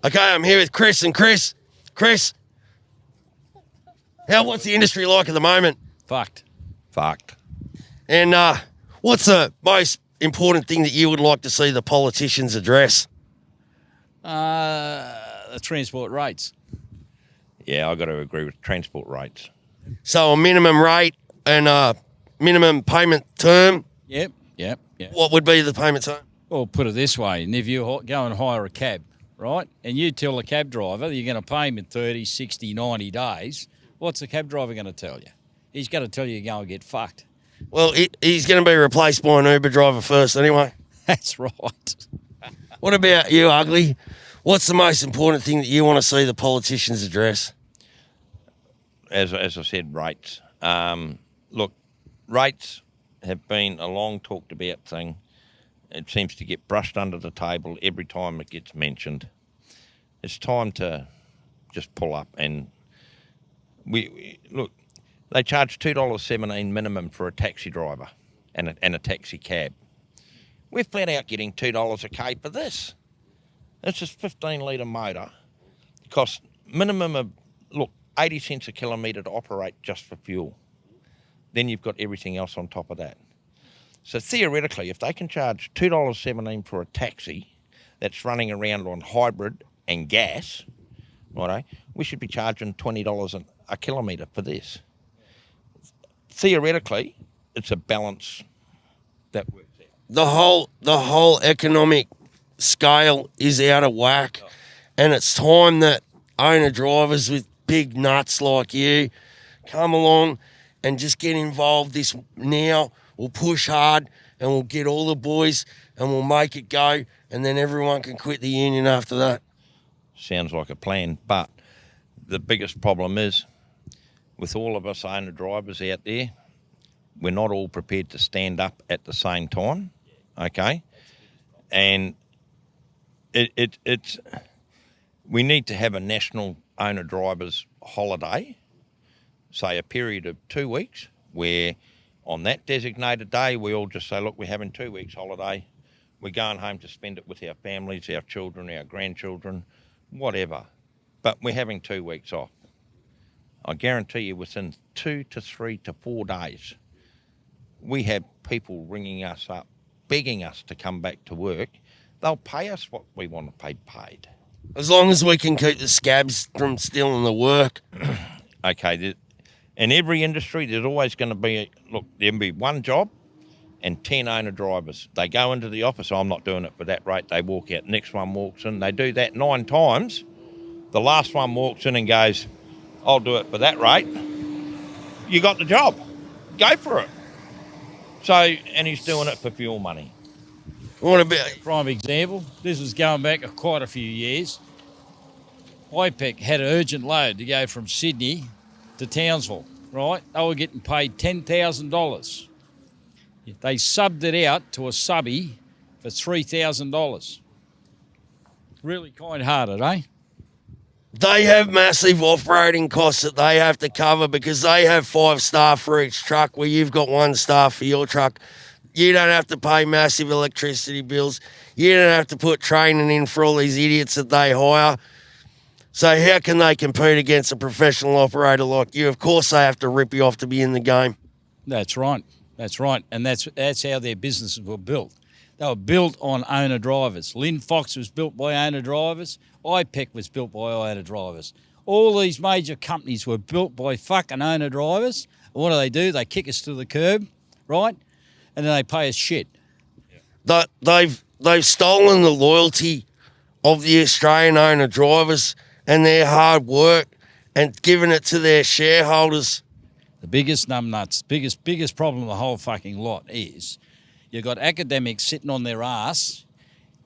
Okay, I'm here with Chris. And Chris, what's the industry like at the moment? Fucked. And what's the most important thing that you would like to see the politicians address? The transport rates. Yeah, I got to agree with transport rates. So a minimum rate and a minimum payment term. Yep. What would be the payment term? Well, put it this way, and if you go and hire a cab, right, and you tell the cab driver that you're going to pay him in 30, 60, 90 days, what's the cab driver going to tell you? He's going to tell you you're going to get fucked. Well, he's going to be replaced by an Uber driver first anyway. That's right. What about you, Ugly? What's the most important thing that you want to see the politicians address? As I said, rates. Look, rates have been a long talked about thing. It seems to get brushed under the table every time it gets mentioned. It's time to just pull up and look. They charge $2.17 minimum for a taxi driver and a taxi cab. We're flat out getting $2 a k for this. This is 15-litre motor. It costs minimum of 80 cents a kilometre to operate just for fuel. Then you've got everything else on top of that. So theoretically, if they can charge $2.17 for a taxi that's running around on hybrid and gas, righto, we should be charging $20 a kilometre for this. Theoretically, it's a balance that works out. The whole economic scale is out of whack, and it's time that owner drivers with big nuts like you come along and just get involved this now. We'll push hard and we'll get all the boys and we'll make it go, and then everyone can quit the union after that. Sounds like a plan, but the biggest problem is with all of us owner drivers out there, we're not all prepared to stand up at the same time, okay? And it's we need to have a national owner drivers holiday, say a period of 2 weeks, where on that designated day we all just say, look, we're having 2 weeks holiday. We're going home to spend it with our families, our children, our grandchildren, whatever. But we're having 2 weeks off. I guarantee you within 2 to 3 to 4 days, we have people ringing us up, begging us to come back to work. They'll pay us what we want to pay paid. As long as we can keep the scabs from stealing the work. Okay, in every industry, there's always going to be, there'll be one job and 10 owner drivers. They go into the office, I'm not doing it for that rate. They walk out, next one walks in. They do that 9 times. The last one walks in and goes, I'll do it for that rate. You got the job. Go for it. So, and he's doing it for fuel money. What about Prime example, this was going back quite a few years. IPEC had an urgent load to go from Sydney to Townsville, right? They were getting paid $10,000. They subbed it out to a subby for $3,000. Really kind-hearted, eh? they have massive operating costs that they have to cover because they have 5 staff for each truck where you've got 1 staff for your truck. You don't have to pay massive electricity bills. You don't have to put training in for all these idiots that they hire. So how can they compete against a professional operator like you? Of course they have to rip you off to be in the game. That's right. That's right. And that's how their businesses were built. They were built on owner drivers. Linfox was built by owner drivers. IPEC was built by owner drivers. All these major companies were built by fucking owner drivers. And what do? They kick us to the curb, right? And then they pay us shit. They've stolen the loyalty of the Australian owner drivers and their hard work and given it to their shareholders. The biggest numbnuts, biggest problem of the whole fucking lot is you've got academics sitting on their ass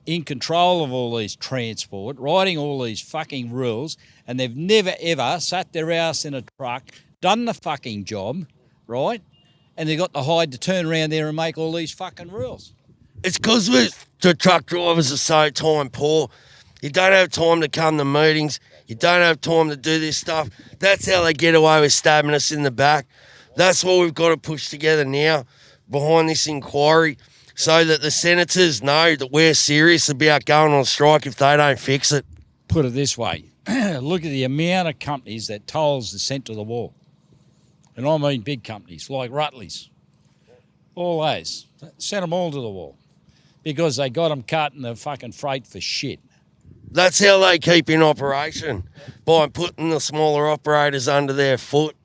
in control of all these transport, writing all these fucking rules, and they've never ever sat their ass in a truck, done the fucking job, right? And they've got the hide to turn around there and make all these fucking rules. It's because the truck drivers are so time poor. You don't have time to come to meetings. You don't have time to do this stuff. That's how they get away with stabbing us in the back. That's what we've got to push together now behind this inquiry so that the senators know that we're serious about going on strike if they don't fix it. put it this way. Look at the amount of companies that tolls are sent to the wall. And I mean big companies like Rutley's. All those. Sent them all to the wall. Because they got them cutting the fucking freight for shit. That's how they keep in operation, by putting the smaller operators under their foot.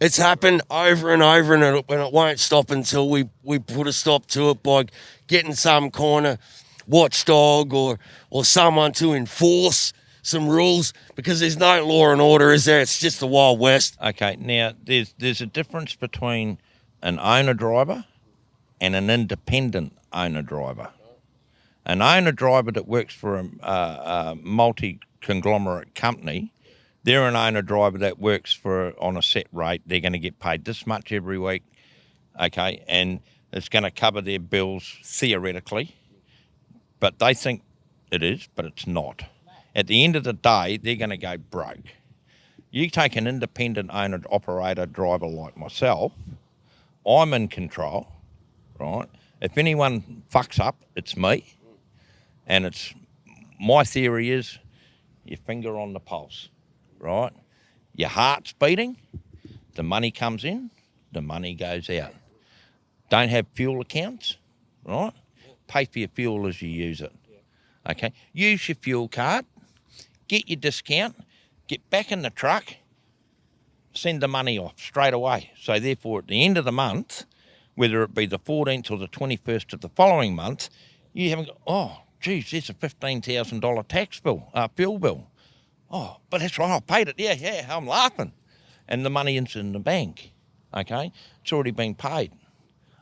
It's happened over and over, and it won't stop until we put a stop to it by getting some corner watchdog or someone to enforce some rules, because there's no law and order, is there? It's just the Wild West. Okay, now there's a difference between an owner-driver and an independent owner-driver. An owner-driver that works for a multi-conglomerate company, they're an owner-driver that works on a set rate. They're going to get paid this much every week, okay, and it's going to cover their bills theoretically, but they think it is, but it's not. At the end of the day, they're going to go broke. You take an independent owner-operator driver like myself, I'm in control, right? If anyone fucks up, it's me. And it's my theory is your finger on the pulse, right? Your heart's beating, the money comes in, the money goes out. Don't have fuel accounts, right? Pay for your fuel as you use it. Okay? Use your fuel card, get your discount, get back in the truck, send the money off straight away. So therefore, at the end of the month, whether it be the 14th or the 21st of the following month, you haven't got, oh, geez, there's a $15,000 tax bill, fuel bill. Oh, but that's right, I paid it. Yeah, I'm laughing. And the money is in the bank, okay? It's already been paid,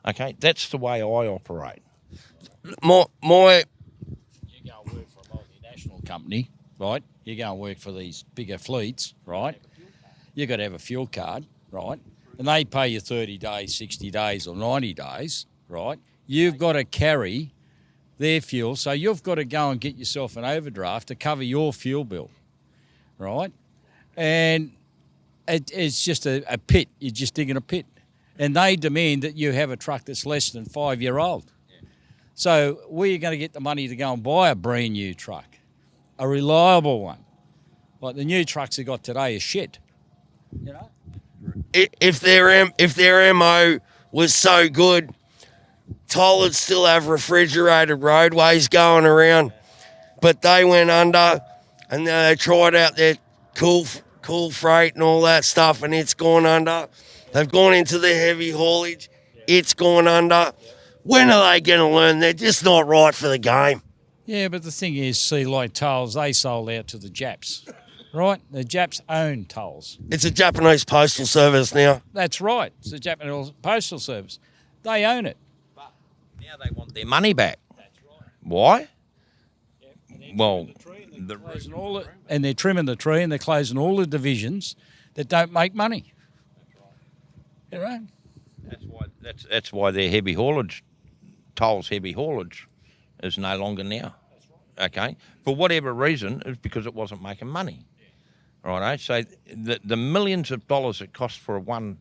okay? That's the way I operate. You go and work for a multinational company, right? You go and work for these bigger fleets, right? You got to have a fuel card, right? And they pay you 30 days, 60 days or 90 days, right? You've got to carry their fuel, so you've got to go and get yourself an overdraft to cover your fuel bill, right? And it's just a pit. You're just digging a pit. And they demand that you have a truck that's less than 5 years old. So where are you going to get the money to go and buy a brand new truck? A reliable one. Like the new trucks they got today are shit, you know? If their MO was so good, Toll would still have refrigerated roadways going around, but they went under, and they tried out their cool freight and all that stuff, and it's gone under. They've gone into the heavy haulage, it's gone under. When are they going to learn? They're just not right for the game. Yeah, but the thing is, see, like tolls, they sold out to the Japs, right? The Japs own tolls. It's a Japanese postal service now. That's right. It's the Japanese postal service. They own it. Now they want their money back. That's right. Why? Well, and they're trimming the tree and they're closing all the divisions that don't make money. That's right. You know? That's why their heavy haulage, Toll's heavy haulage, is no longer now. Okay, for whatever reason, it's because it wasn't making money. Righto. So the millions of dollars it costs for one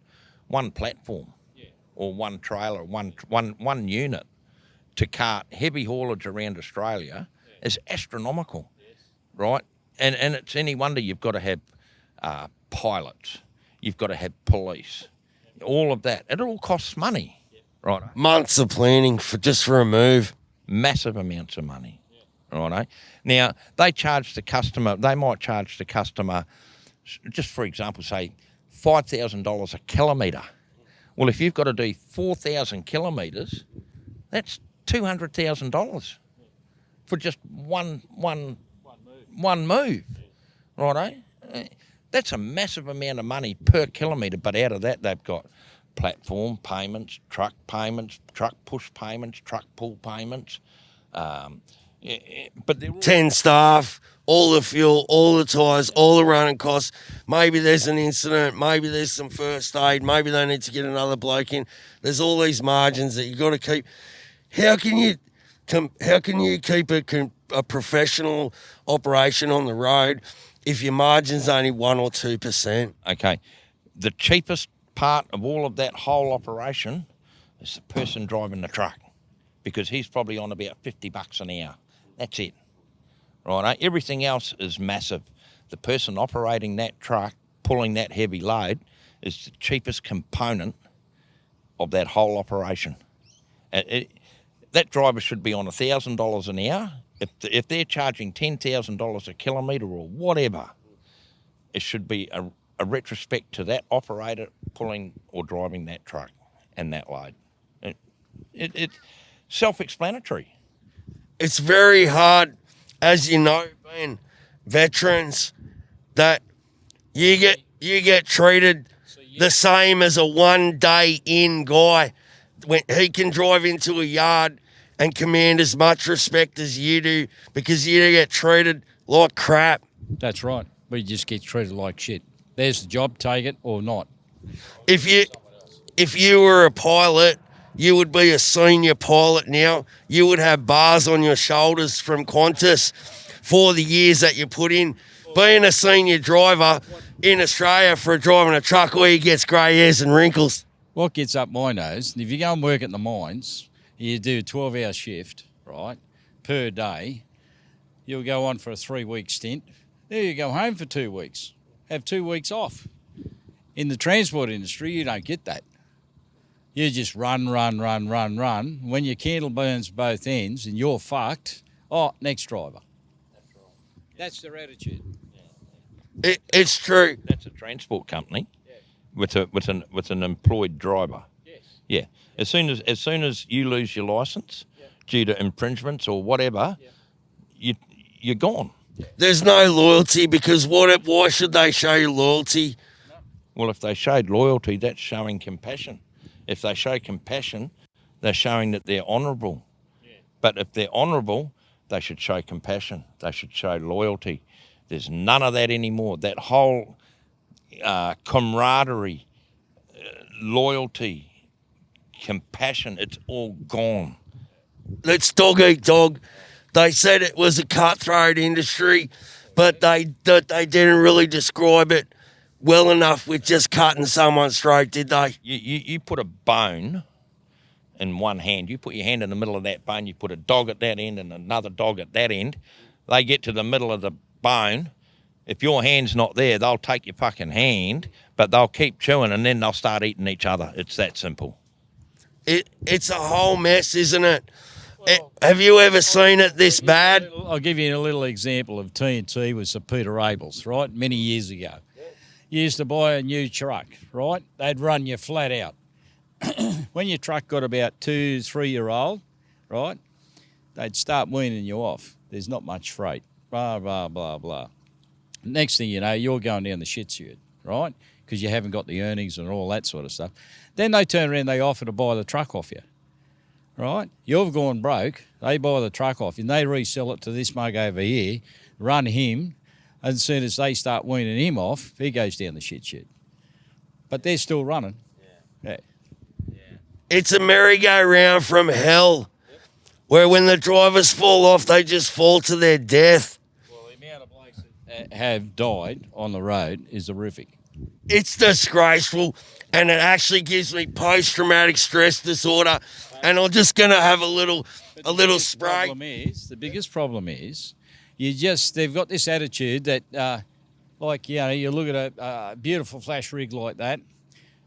platform, or one trailer, one unit to cart heavy haulage around Australia is astronomical, right? And it's any wonder you've got to have pilots, you've got to have police, all of that. It all costs money, right? Months of planning for a move. Massive amounts of money, righto. Now they might charge the customer, just for example, say $5,000 a kilometre. Well, if you've got to do 4,000 kilometres, that's $200,000 for just one move, righto. That's a massive amount of money per kilometre, but out of that they've got platform payments, truck push payments, truck pull payments. But 10 staff, all the fuel, all the tyres, all the running costs. Maybe there's an incident, maybe there's some first aid, maybe they need to get another bloke in. There's all these margins that you got to keep. How can you keep a professional operation on the road if your margin's only 1 or 2%? Okay, the cheapest part of all of that whole operation is the person driving the truck, because he's probably on about $50 an hour. That's it. right? Everything else is massive. The person operating that truck, pulling that heavy load, is the cheapest component of that whole operation. That driver should be on $1,000 an hour. If they're charging $10,000 a kilometre or whatever, it should be a retrospect to that operator pulling or driving that truck and that load. It's self-explanatory. It's very hard, as you know, being veterans, that you get treated the same as a one-day in guy. When he can drive into a yard and command as much respect as you do, because you get treated like crap. That's right. We just get treated like shit. There's the job, take it or not. If you were a pilot, you would be a senior pilot now. You would have bars on your shoulders from Qantas for the years that you put in. Being a senior driver in Australia for driving a truck, where he gets grey hairs and wrinkles. What gets up my nose, if you go and work at the mines, you do a 12-hour shift, right, per day, you'll go on for a 3-week stint. Then you go home for 2 weeks, have 2 weeks off. In the transport industry, you don't get that. You just run. When your candle burns both ends and you're fucked, next driver. That's right. That's their attitude. It's true. That's a transport company with an employed driver. Yes. Yeah. As soon as you lose your license due to infringements or whatever, you're gone. There's no loyalty, because why should they show you loyalty? Well, if they showed loyalty, that's showing compassion. If they show compassion, they're showing that they're honourable. Yeah. But if they're honourable, they should show compassion. They should show loyalty. There's none of that anymore. That whole camaraderie, loyalty, compassion, it's all gone. Let's dog eat dog. They said it was a cutthroat industry, but they didn't really describe it well enough with just cutting someone's throat, did they? You put a bone in one hand. You put your hand in the middle of that bone. You put a dog at that end and another dog at that end. They get to the middle of the bone. If your hand's not there, they'll take your fucking hand, but they'll keep chewing and then they'll start eating each other. It's that simple. It's a whole mess, isn't it? Have you ever seen it this bad? I'll give you a little example of TNT with Sir Peter Abels, right, many years ago. You used to buy a new truck, right? They'd run you flat out. When your truck got about 2-3 year old, right, they'd start weaning you off. There's not much freight, blah, blah, blah, blah. Next thing you know, you're going down the shit chute, right, because you haven't got the earnings and all that sort of stuff. Then they turn around, they offer to buy the truck off you, right? You've gone broke, they buy the truck off you, and they resell it to this mug over here, run him, and as soon as they start weaning him off, he goes down the shit chute. But they're still running. Yeah. It's a merry-go-round from hell, where when the drivers fall off, they just fall to their death. Well, the amount of blokes that have died on the road is horrific. It's disgraceful, and it actually gives me post-traumatic stress disorder, and I'm just going to have a little spray. The biggest problem is they've got this attitude that, you look at a beautiful flash rig like that,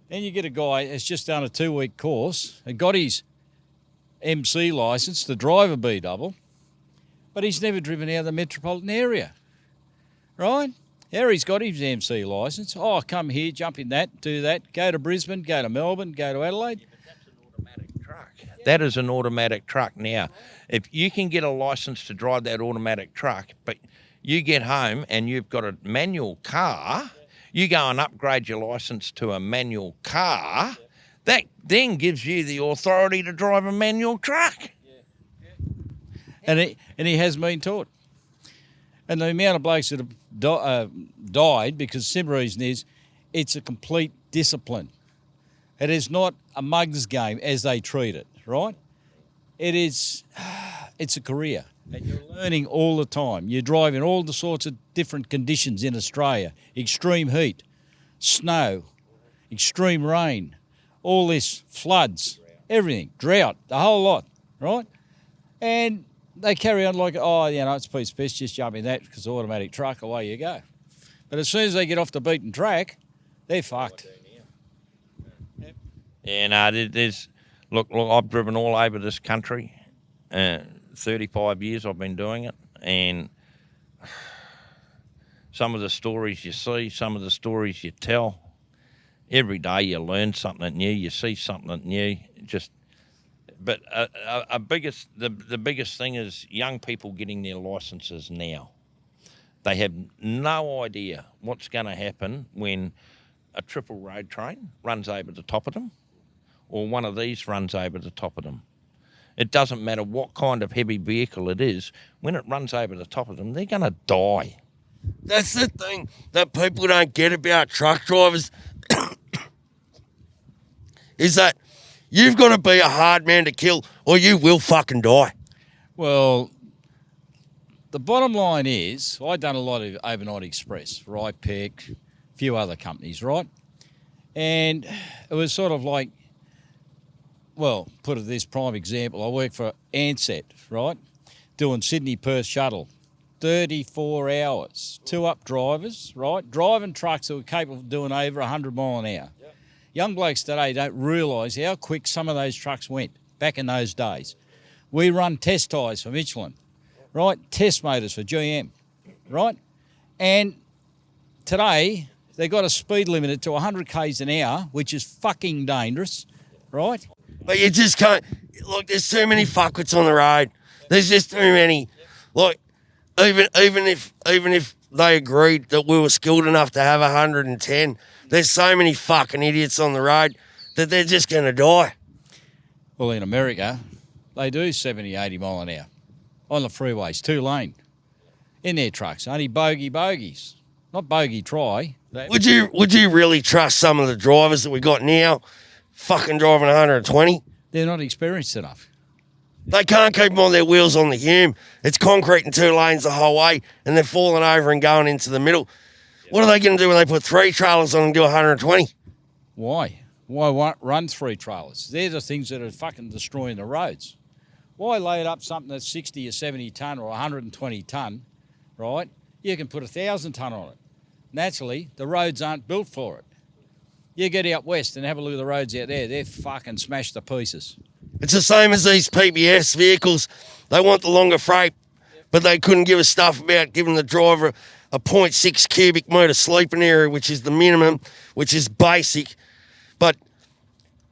then you get a guy that's just done a 2-week course and got his MC licence to drive a B-double, but he's never driven out of the metropolitan area, right? Here he's got his MC licence. Oh, come here, jump in that, do that, go to Brisbane, go to Melbourne, go to Adelaide. Yeah, but that's an automatic truck. That is an automatic truck now. If you can get a licence to drive that automatic truck, but you get home and you've got a manual car, you go and upgrade your licence to a manual car, that then gives you the authority to drive a manual truck. And he has been taught. And the amount of blokes that have died, because the simple reason is it's a complete discipline. It is not a mug's game as they treat it, right? It's a career. And you're learning all the time. You're driving all the sorts of different conditions in Australia. Extreme heat, snow, extreme rain, all this, floods, everything, drought, the whole lot, right? And they carry on like, oh, it's a piece of piss, just jump in that because automatic truck, away you go. But as soon as they get off the beaten track, they're fucked. Yeah, no, look, I've driven all over this country. 35 years I've been doing it, and some of the stories you see, some of the stories you tell, every day you learn something new, you see something new. But the biggest thing is young people getting their licences now. They have no idea what's going to happen when a triple road train runs over the top of them, or one of these runs over the top of them. It doesn't matter what kind of heavy vehicle it is. When it runs over the top of them, they're going to die. That's the thing that people don't get about truck drivers is that you've got to be a hard man to kill or you will fucking die. Well, the bottom line is, I've done a lot of Overnight Express, Rypec, a few other companies, right? And it was sort of like, well, put it this prime example, I work for Ansett, right? Doing Sydney-Perth shuttle, 34 hours, 2 up drivers, right? Driving trucks that were capable of doing over 100 mile an hour. Yep. Young blokes today don't realise how quick some of those trucks went back in those days. We run test tyres for Michelin, right? Test motors for GM, right? And today, they got a speed limit to 100 k's an hour, which is fucking dangerous, right? But you just can't. Look, there's too many fuckwits on the road. There's just too many. Like, even if they agreed that we were skilled enough to have 110, there's so many fucking idiots on the road that they're just going to die. Well, in America, they do 70, 80 mile an hour on the freeways, 2 lane, in their trucks. Only bogies, not bogey try. Would you really trust some of the drivers that we got now fucking driving 120? They're not experienced enough. They can't keep all their wheels on the Hume. It's concrete in 2 lanes the whole way, and they're falling over and going into the middle. What are they going to do when they put 3 trailers on and do 120? Why? Why run 3 trailers? They're the things that are fucking destroying the roads. Why load up something that's 60 or 70 tonne or 120 tonne, right? You can put 1,000 tonne on it. Naturally, the roads aren't built for it. You get out west and have a look at the roads out there. They're fucking smashed to pieces. It's the same as these PBS vehicles. They want the longer freight, but they couldn't give a stuff about giving the driver a 0.6 cubic metre sleeping area, which is the minimum, which is basic. But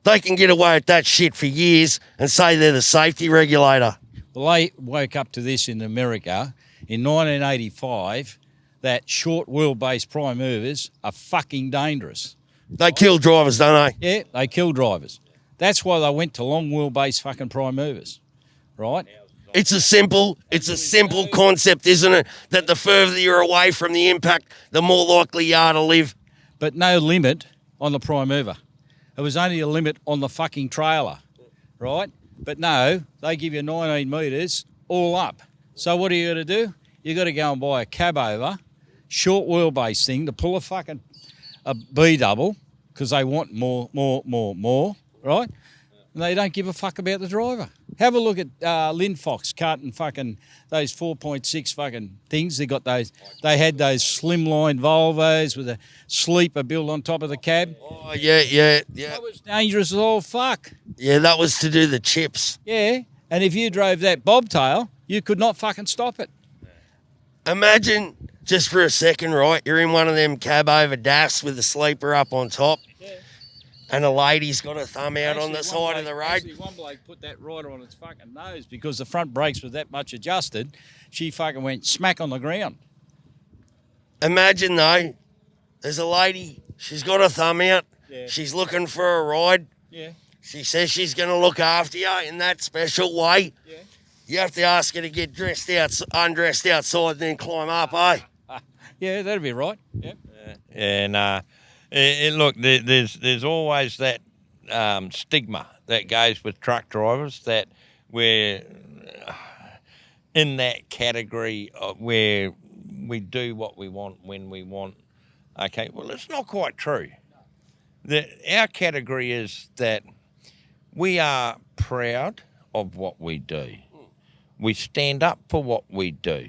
they can get away with that shit for years and say they're the safety regulator. Well, they woke up to this in America in 1985, that short wheelbase prime movers are fucking dangerous. They kill drivers, don't they? Yeah, they kill drivers. That's why they went to long wheelbase fucking prime movers, right? It's a simple concept, isn't it? That the further you're away from the impact, the more likely you are to live. But no limit on the prime mover. It was only a limit on the fucking trailer, right? But no, they give you 19 metres all up. So what are you going to do? You got to go and buy a cab over, short wheelbase thing to pull a B double because they want more, right? And they don't give a fuck about the driver. Have a look at Linfox carting fucking those 4.6 fucking things. They had those slimline Volvos with a sleeper built on top of the cab. Oh, yeah. That was dangerous as all fuck. Yeah, that was to do the chips. Yeah, and if you drove that bobtail, you could not fucking stop it. Imagine, just for a second, right, you're in one of them cab over DAFs with the sleeper up on top. Yeah. And a lady's got her thumb out on the side of the road. Actually, one bloke put that right on its fucking nose because the front brakes were that much adjusted, she fucking went smack on the ground. Imagine, though, there's a lady, she's got her thumb out, yeah. She's looking for a ride. Yeah. She says she's going to look after you in that special way. Yeah. You have to ask her to get undressed outside, then climb up, eh? Yeah, that'd be right. Yeah. And look, there's always that stigma that goes with truck drivers that we're in that category of where we do what we want when we want. Okay, well, it's not quite true. Our category is that we are proud of what we do. We stand up for what we do.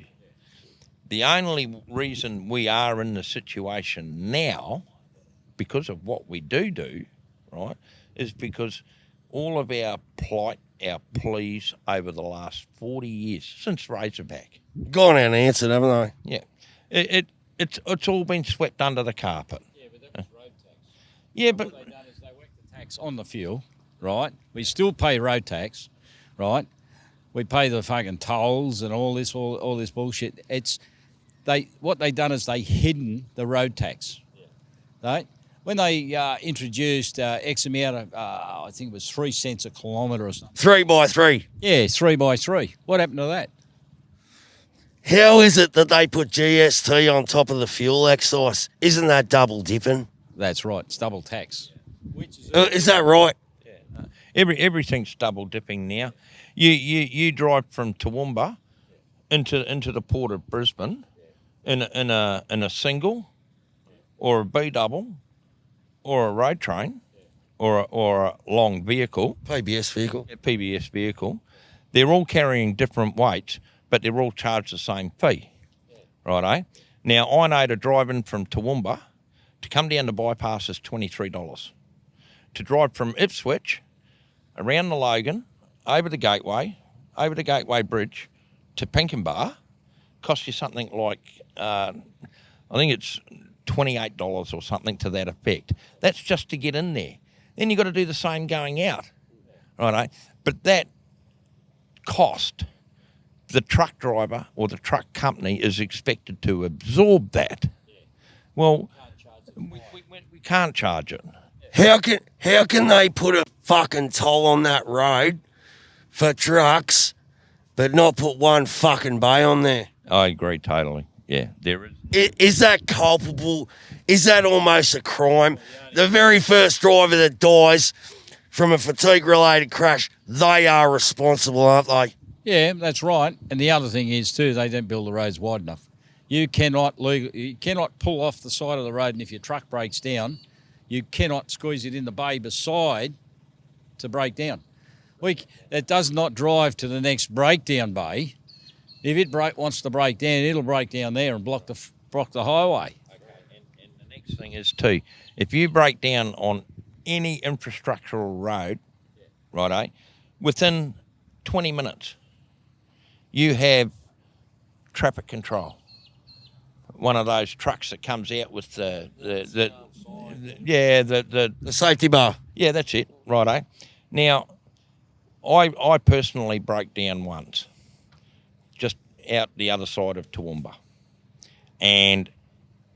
The only reason we are in the situation now, because of what we do, right, is because all of our plight, our pleas over the last 40 years, since Razorback, Gone and answered, haven't they? yeah, it's all been swept under the carpet. Yeah, but that was road tax. Yeah, but What they done is they whacked the tax on the fuel, right? We still pay road tax, right? We pay the fucking tolls and all this bullshit. What they done is they hidden the road tax, right? When they introduced X amount of, I think it was 3 cents a kilometre or something. 3x3. Yeah, 3 by 3. What happened to that? How is it that they put GST on top of the fuel excise? Isn't that double dipping? That's right. It's double tax. Which Is that right? everything's double dipping now. You drive from Toowoomba into the port of Brisbane in a single or a B double or a road train or a long vehicle, PBS vehicle. a PBS vehicle. They're all carrying different weights, but they're all charged the same fee, righto? Now I know to drive in from Toowoomba to come down the bypass is $23. To drive from Ipswich around the Logan, over the Gateway Bridge to Pinkenbar costs you something like, I think it's $28 or something to that effect. That's just to get in there. Then you've got to do the same going out, right? But that cost, the truck driver or the truck company is expected to absorb that. Well, we can't charge it. How can they put a fucking toll on that road for trucks, but not put one fucking bay on there? I agree totally. Yeah, there is. Is that culpable? Is that almost a crime? The very first driver that dies from a fatigue-related crash, they are responsible, aren't they? Yeah, that's right. And the other thing is too, they don't build the roads wide enough. You cannot pull off the side of the road, and if your truck breaks down, you cannot squeeze it in the bay beside to break down. It does not drive to the next breakdown bay. If it wants to break down, it'll break down there and block the highway. Okay, and the next thing is too, if you break down on any infrastructural road, righto, within 20 minutes, you have traffic control. One of those trucks that comes out with the safety bar. Yeah, that's it, righto. Now, I personally broke down once, just out the other side of Toowoomba. And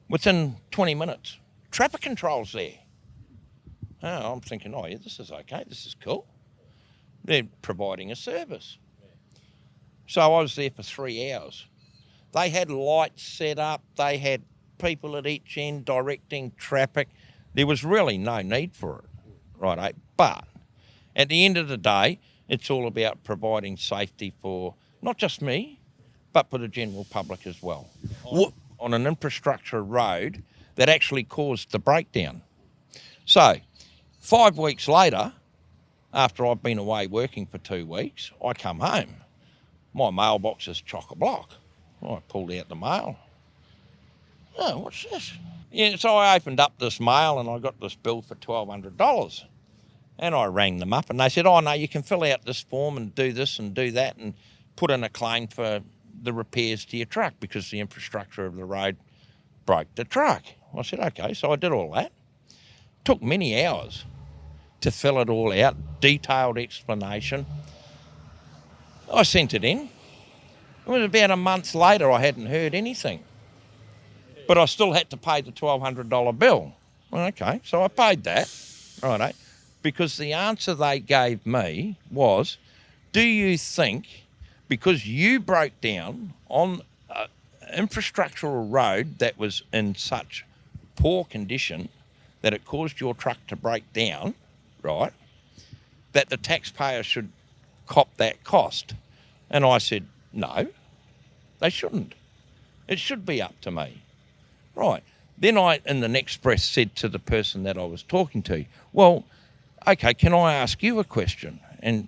within 20 minutes, traffic control's there. Oh, I'm thinking, oh, yeah, this is okay, this is cool. They're providing a service. So I was there for 3 hours. They had lights set up, they had people at each end directing traffic. There was really no need for it, right? But at the end of the day, it's all about providing safety for not just me, but for the general public as well. On an infrastructure road that actually caused the breakdown. So 5 weeks later, after I've been away working for 2 weeks, I come home. My mailbox is chock-a-block. I pulled out the mail. Oh, what's this? Yeah, so I opened up this mail and I got this bill for $1,200. And I rang them up and they said, oh, no, you can fill out this form and do this and do that and put in a claim for the repairs to your truck because the infrastructure of the road broke the truck. I said, okay, so I did all that. Took many hours to fill it all out, detailed explanation. I sent it in. It was about a month later, I hadn't heard anything. But I still had to pay the $1,200 bill. Well, okay, so I paid that, righto, because the answer they gave me was, do you think because you broke down on an infrastructural road that was in such poor condition that it caused your truck to break down, right, that the taxpayer should cop that cost? And I said, no, they shouldn't. It should be up to me. Right. Then I, in the next breath, said to the person that I was talking to, well, okay, can I ask you a question? And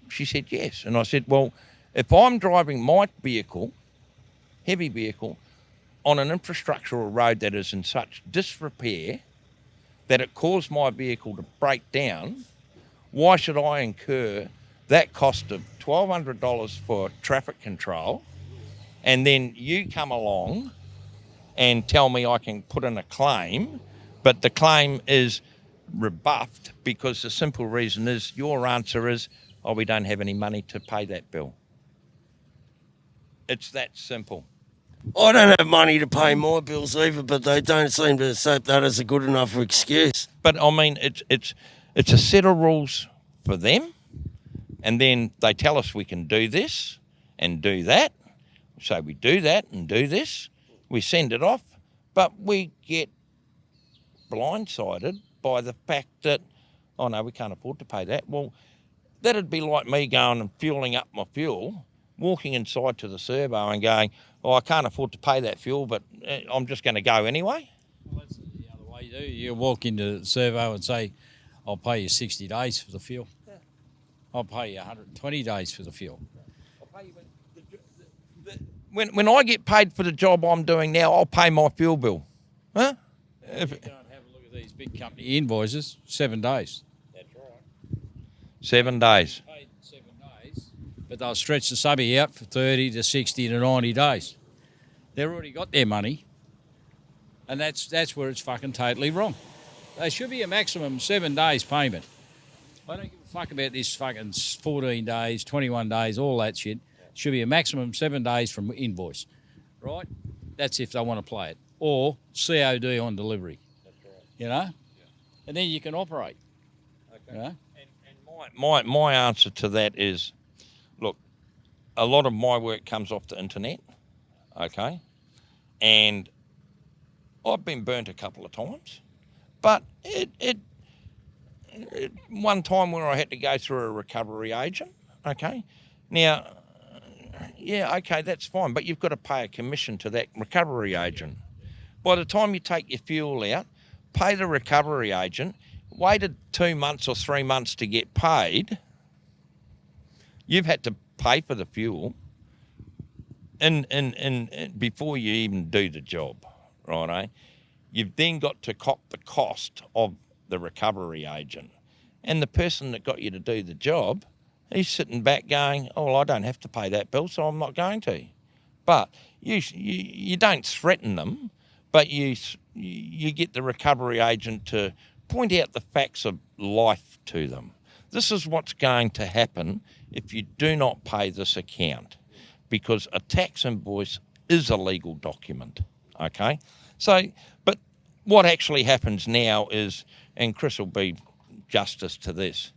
she said, yes. And I said, well, If I'm driving my vehicle, heavy vehicle, on an infrastructural road that is in such disrepair that it caused my vehicle to break down, why should I incur that cost of $1,200 for traffic control, and then you come along and tell me I can put in a claim, but the claim is rebuffed because the simple reason is your answer is, oh, we don't have any money to pay that bill. It's that simple. I don't have money to pay my bills either, but they don't seem to accept that as a good enough excuse. But I mean, it's a set of rules for them, and then they tell us we can do this and do that. So we do that and do this. We send it off, but we get blindsided by the fact that, oh no, we can't afford to pay that. Well, that'd be like me going and fueling up my fuel, walking inside to the servo and going, oh, I can't afford to pay that fuel, but I'm just going to go anyway. Well, that's the other way you do. You walk into the servo and say, I'll pay you 60 days for the fuel. Yeah. I'll pay you 120 days for the fuel. I'll pay you when I get paid for the job I'm doing now, I'll pay my fuel bill. Huh? If you don't have a look at these big company invoices, 7 days. That's right. 7 days. Paid 7 days, but they'll stretch the subby out for 30 to 60 to 90 days. They've already got their money, and that's where it's fucking totally wrong. There should be a maximum 7 days payment. I don't give a fuck about this fucking 14 days, 21 days, all that shit. Should be a maximum 7 days from invoice, right? That's if they want to play it. Or COD on delivery. That's right. You know? Yeah. And then you can operate. Okay. You know? And my answer to that is, look, a lot of my work comes off the internet, okay? And I've been burnt a couple of times, but it one time where I had to go through a recovery agent, okay? Now, yeah, okay, that's fine, but you've got to pay a commission to that recovery agent. By the time you take your fuel out, pay the recovery agent, waited 2 months or 3 months to get paid, you've had to pay for the fuel in before you even do the job, right? You've then got to cop the cost of the recovery agent. And the person that got you to do the job, he's sitting back going, oh, well, I don't have to pay that bill, so I'm not going to. But you don't threaten them, but you get the recovery agent to point out the facts of life to them. This is what's going to happen if you do not pay this account, because a tax invoice is a legal document, okay? So, but what actually happens now is, and Chris will be justice to this,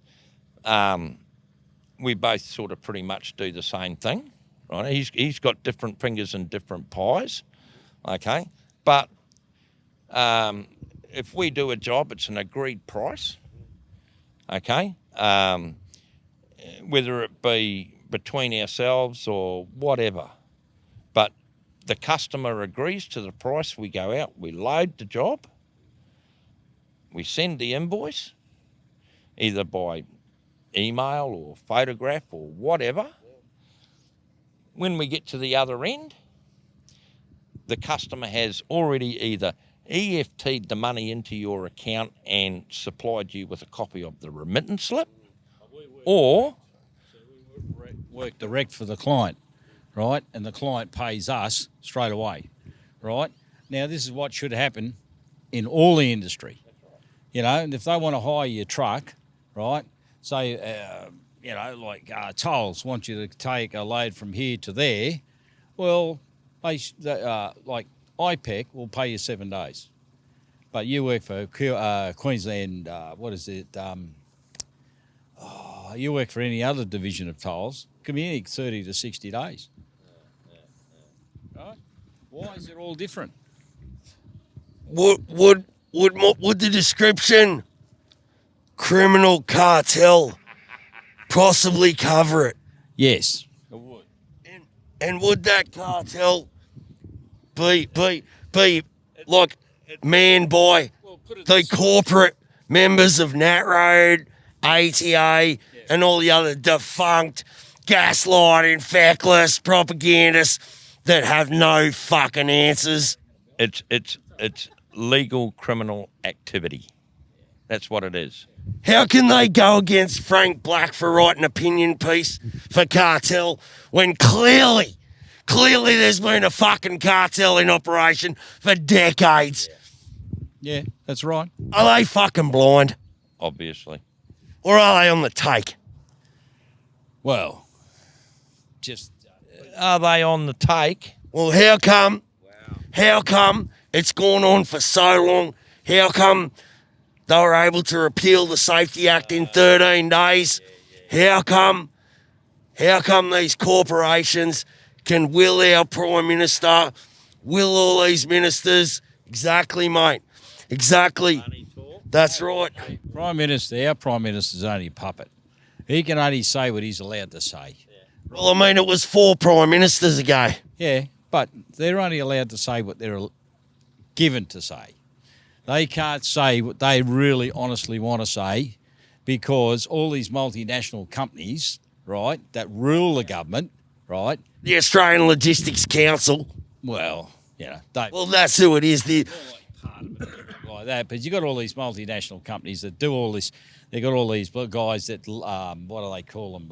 we both sort of pretty much do the same thing, right? He's got different fingers in different pies, okay? But if we do a job, it's an agreed price, okay? Whether it be between ourselves or whatever. But the customer agrees to the price, we go out, we load the job, we send the invoice, either by email or photograph or whatever. When we get to the other end, the customer has already either EFT'd the money into your account and supplied you with a copy of the remittance slip, or we work direct for the client, right? And the client pays us straight away, right? Now, this is what should happen in all the industry. You know, and if they want to hire your truck, right, say, you know, like tolls want you to take a load from here to there, well, like IPEC will pay you 7 days. But you work for Queensland, what is it? You work for any other division of tolls, community 30 to 60 days. Right? Why is it all different? Would the description criminal cartel possibly cover it? Yes, it would. And would that cartel be like manned by the corporate members of Nat Road, ATA, and all the other defunct gaslighting, feckless propagandists that have no fucking answers. It's legal criminal activity. That's what it is. How can they go against Frank Black for writing opinion piece for cartel when clearly there's been a fucking cartel in operation for decades? Yeah, that's right. Are they fucking blind? Obviously. Or are they on the take? Well, just Are they on the take? Well, how come? How come it's gone on for so long? How come they were able to repeal the Safety Act in 13 days? How come these corporations can will our Prime Minister, will all these ministers? Exactly, mate. Exactly. That's right. Prime Minister, our Prime Minister's only a puppet. He can only say what he's allowed to say. Well, I mean, it was 4 Prime Ministers ago. Yeah, but they're only allowed to say what they're given to say. They can't say what they really honestly want to say because all these multinational companies, right, that rule the government, right, The Australian Logistics Council. well, they Well, that's who it is. part of it like that. But you got all these multinational companies that do all this. They got all these guys that what do they call them?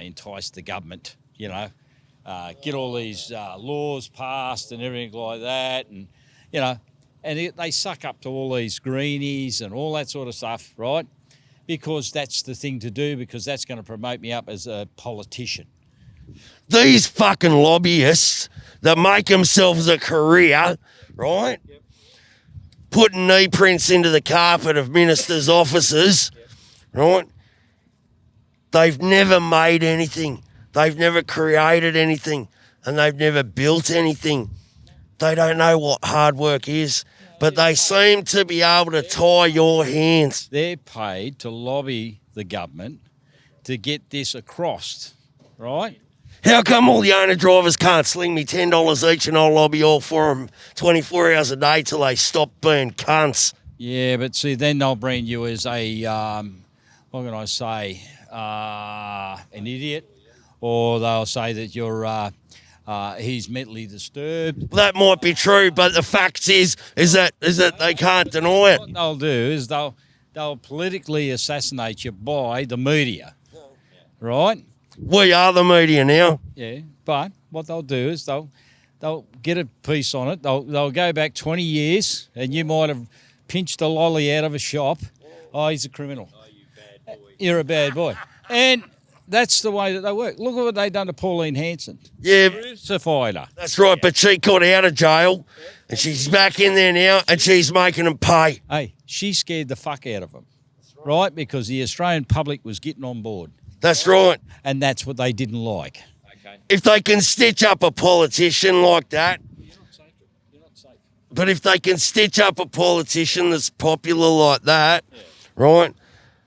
Entice the government. Get all these laws passed and everything like that, and they suck up to all these greenies and all that sort of stuff, right? Because that's the thing to do. Because that's going to promote me up as a politician. These fucking lobbyists that make themselves a career, right? Yep. Putting knee prints into the carpet of ministers' offices, right? They've never made anything. They've never created anything. And they've never built anything. They don't know what hard work is. But they seem to be able to tie your hands. They're paid to lobby the government to get this across, right? How come all the owner drivers can't sling me $10 each and I'll lobby all for them 24 hours a day till they stop being cunts? Yeah, but see, then they'll brand you as a, what can I say, an idiot, or they'll say that you're, he's mentally disturbed. That might be true, but the fact is that they can't deny it. What they'll do is they'll politically assassinate you by the media, right? We are the media now. Yeah, but what they'll do is they'll get a piece on it. They'll go back 20 years, and you might have pinched a lolly out of a shop. Oh, he's a criminal. Oh, you bad boy. You're a bad boy. And that's the way that they work. Look at what they done to Pauline Hanson. Yeah, Crucified her. that's right. But she got out of jail, and she's back in there now, and she's making them pay. Hey, she scared the fuck out of them, right? Because the Australian public was getting on board. That's right. And that's what they didn't like. If they can stitch up a politician like that, but if they can stitch up a politician that's popular like that, right,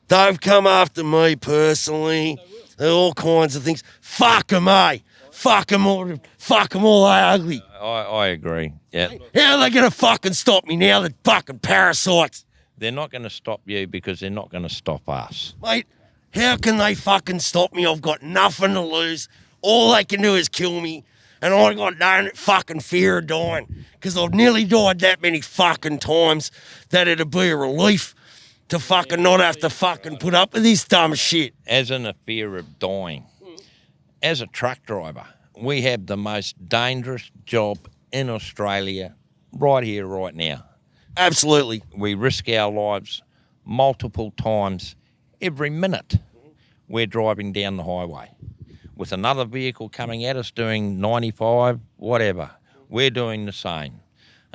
they've come after me personally. There are all kinds of things. Fuck them, eh? Fuck them all. Fuck them all, they're ugly. I agree. Yeah. How are they going to fucking stop me now, the fucking parasites? They're not going to stop you because they're not going to stop us. Mate, how can they fucking stop me? I've got nothing to lose. All they can do is kill me. And I got no fucking fear of dying. Because I've nearly died that many fucking times that it'd be a relief to fucking not have to fucking put up with this dumb shit. As in a fear of dying. As a truck driver, we have the most dangerous job in Australia right here, right now. Absolutely. We risk our lives multiple times every minute we're driving down the highway with another vehicle coming at us doing 95, whatever. We're doing the same.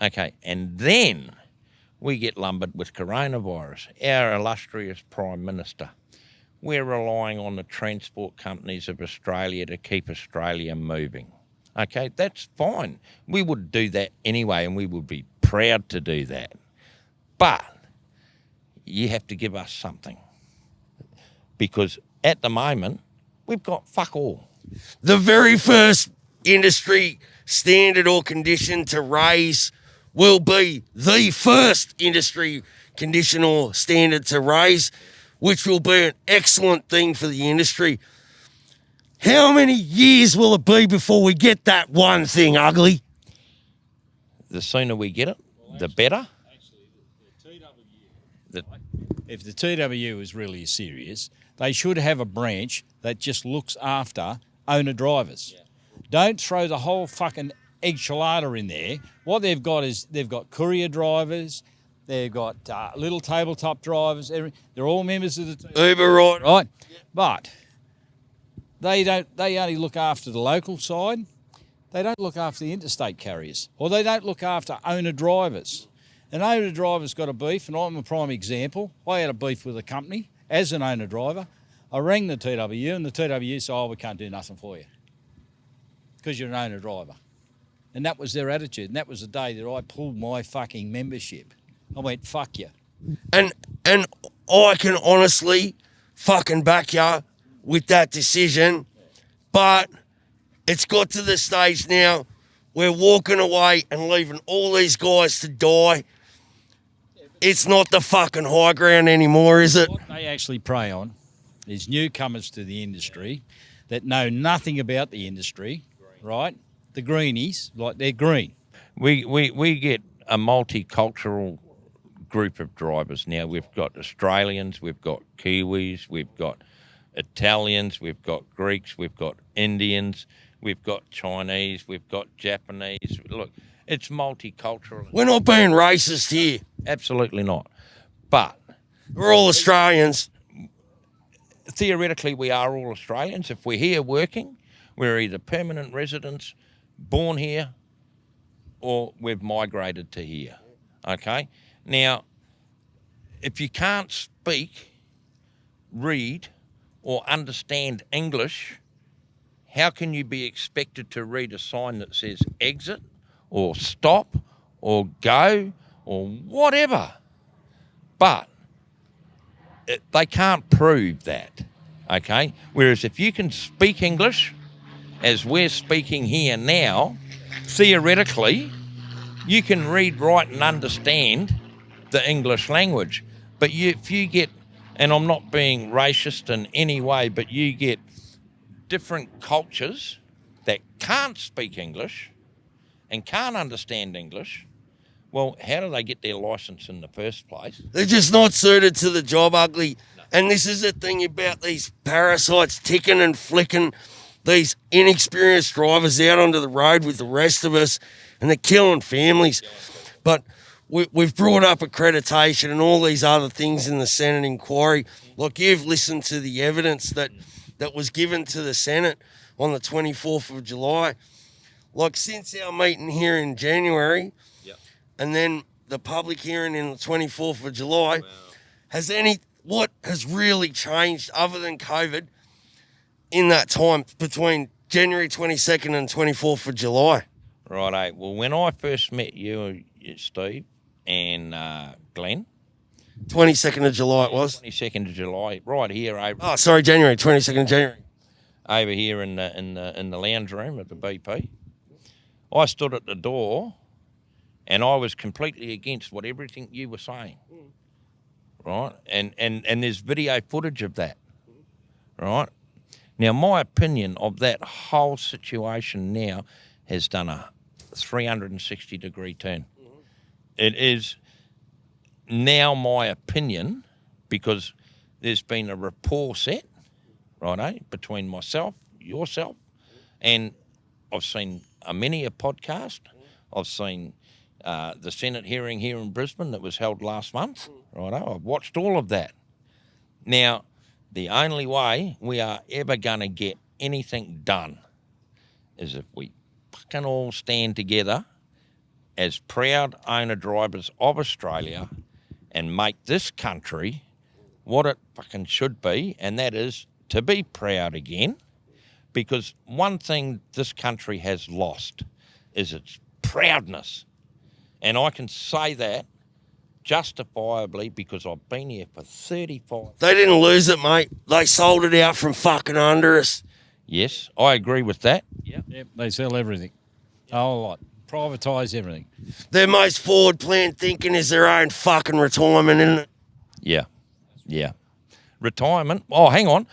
Okay, and then we get lumbered with coronavirus. Our illustrious Prime Minister. We're relying on the transport companies of Australia to keep Australia moving. Okay, that's fine. We would do that anyway, and we would be proud to do that. But you have to give us something. Because at the moment, we've got fuck all. The very first industry standard or condition to raise will be the first industry condition or standard to raise which will be an excellent thing for the industry. How many years will it be before we get that one thing, Ugly? The sooner we get it, the better. If the TWU is really serious, they should have a branch that just looks after owner drivers. Yeah. Don't throw the whole fucking enchilada in there. What they've got is they've got courier drivers, they've got little tabletop drivers. They're all members of the TWU. Uber right. Right, but they don't. They only look after the local side. They don't look after the interstate carriers, or they don't look after owner drivers. An owner driver's got a beef, and I'm a prime example. I had a beef with a company as an owner driver. I rang the TWU, and the TWU said, "Oh, we can't do nothing for you because you're an owner driver." And that was their attitude. And that was the day that I pulled my fucking membership. I went, "Fuck you." And I can honestly fucking back you with that decision, but it's got to the stage now we're walking away and leaving all these guys to die. It's not the fucking high ground anymore, is it? What they actually prey on is newcomers to the industry that know nothing about the industry, right? The greenies, like they're green. We get a multicultural group of drivers now. We've got Australians, we've got Kiwis, we've got Italians, we've got Greeks, we've got Indians, we've got Chinese, we've got Japanese. Look, it's multicultural. We're not being racist here. Absolutely not. But We're all Australians. theoretically, we are all Australians. If we're here working, we're either permanent residents, born here, or we've migrated to here. Okay? Now, if you can't speak, read, or understand English, how can you be expected to read a sign that says exit or stop or go or whatever? But they can't prove that, okay? Whereas if you can speak English, as we're speaking here now, theoretically, you can read, write and understand the English language. But if you get, and I'm not being racist in any way, but you get different cultures that can't speak English and can't understand English, well, how do they get their licence in the first place? They're just not suited to the job, Ugly. No. And this is the thing about these parasites ticking and flicking these inexperienced drivers out onto the road with the rest of us, and they're killing families. But we've brought up accreditation and all these other things in the Senate inquiry. Like, you've listened to the evidence that was given to the Senate on the 24th of July. Like, since our meeting here in January, and then the public hearing in the 24th of July, what has really changed other than COVID in that time between January 22nd and 24th of July? Righto. Well, when I first met you, Steve, and Glenn, 22nd of July it was. 22nd of July, right here over. Oh, sorry, January 22nd of January. Over here in the lounge room at the BP, I stood at the door, and I was completely against everything you were saying, right? And there's video footage of that, right? Now, my opinion of that whole situation now has done a 360-degree turn. It is now my opinion, because there's been a rapport set, righto, between myself, yourself, and I've seen many a podcast. I've seen the Senate hearing here in Brisbane that was held last month, righto. I've watched all of that. Now, the only way we are ever going to get anything done is if we fucking all stand together as proud owner-drivers of Australia and make this country what it fucking should be, and that is to be proud again. Because one thing this country has lost is its proudness. And I can say that justifiably because I've been here for 35. They didn't lose it, mate. They sold it out from fucking under us. Yes, I agree with that. Yep, they sell everything. A whole lot. Privatise everything. Their most forward plan thinking is their own fucking retirement, isn't it? Yeah. retirement. Oh, hang on.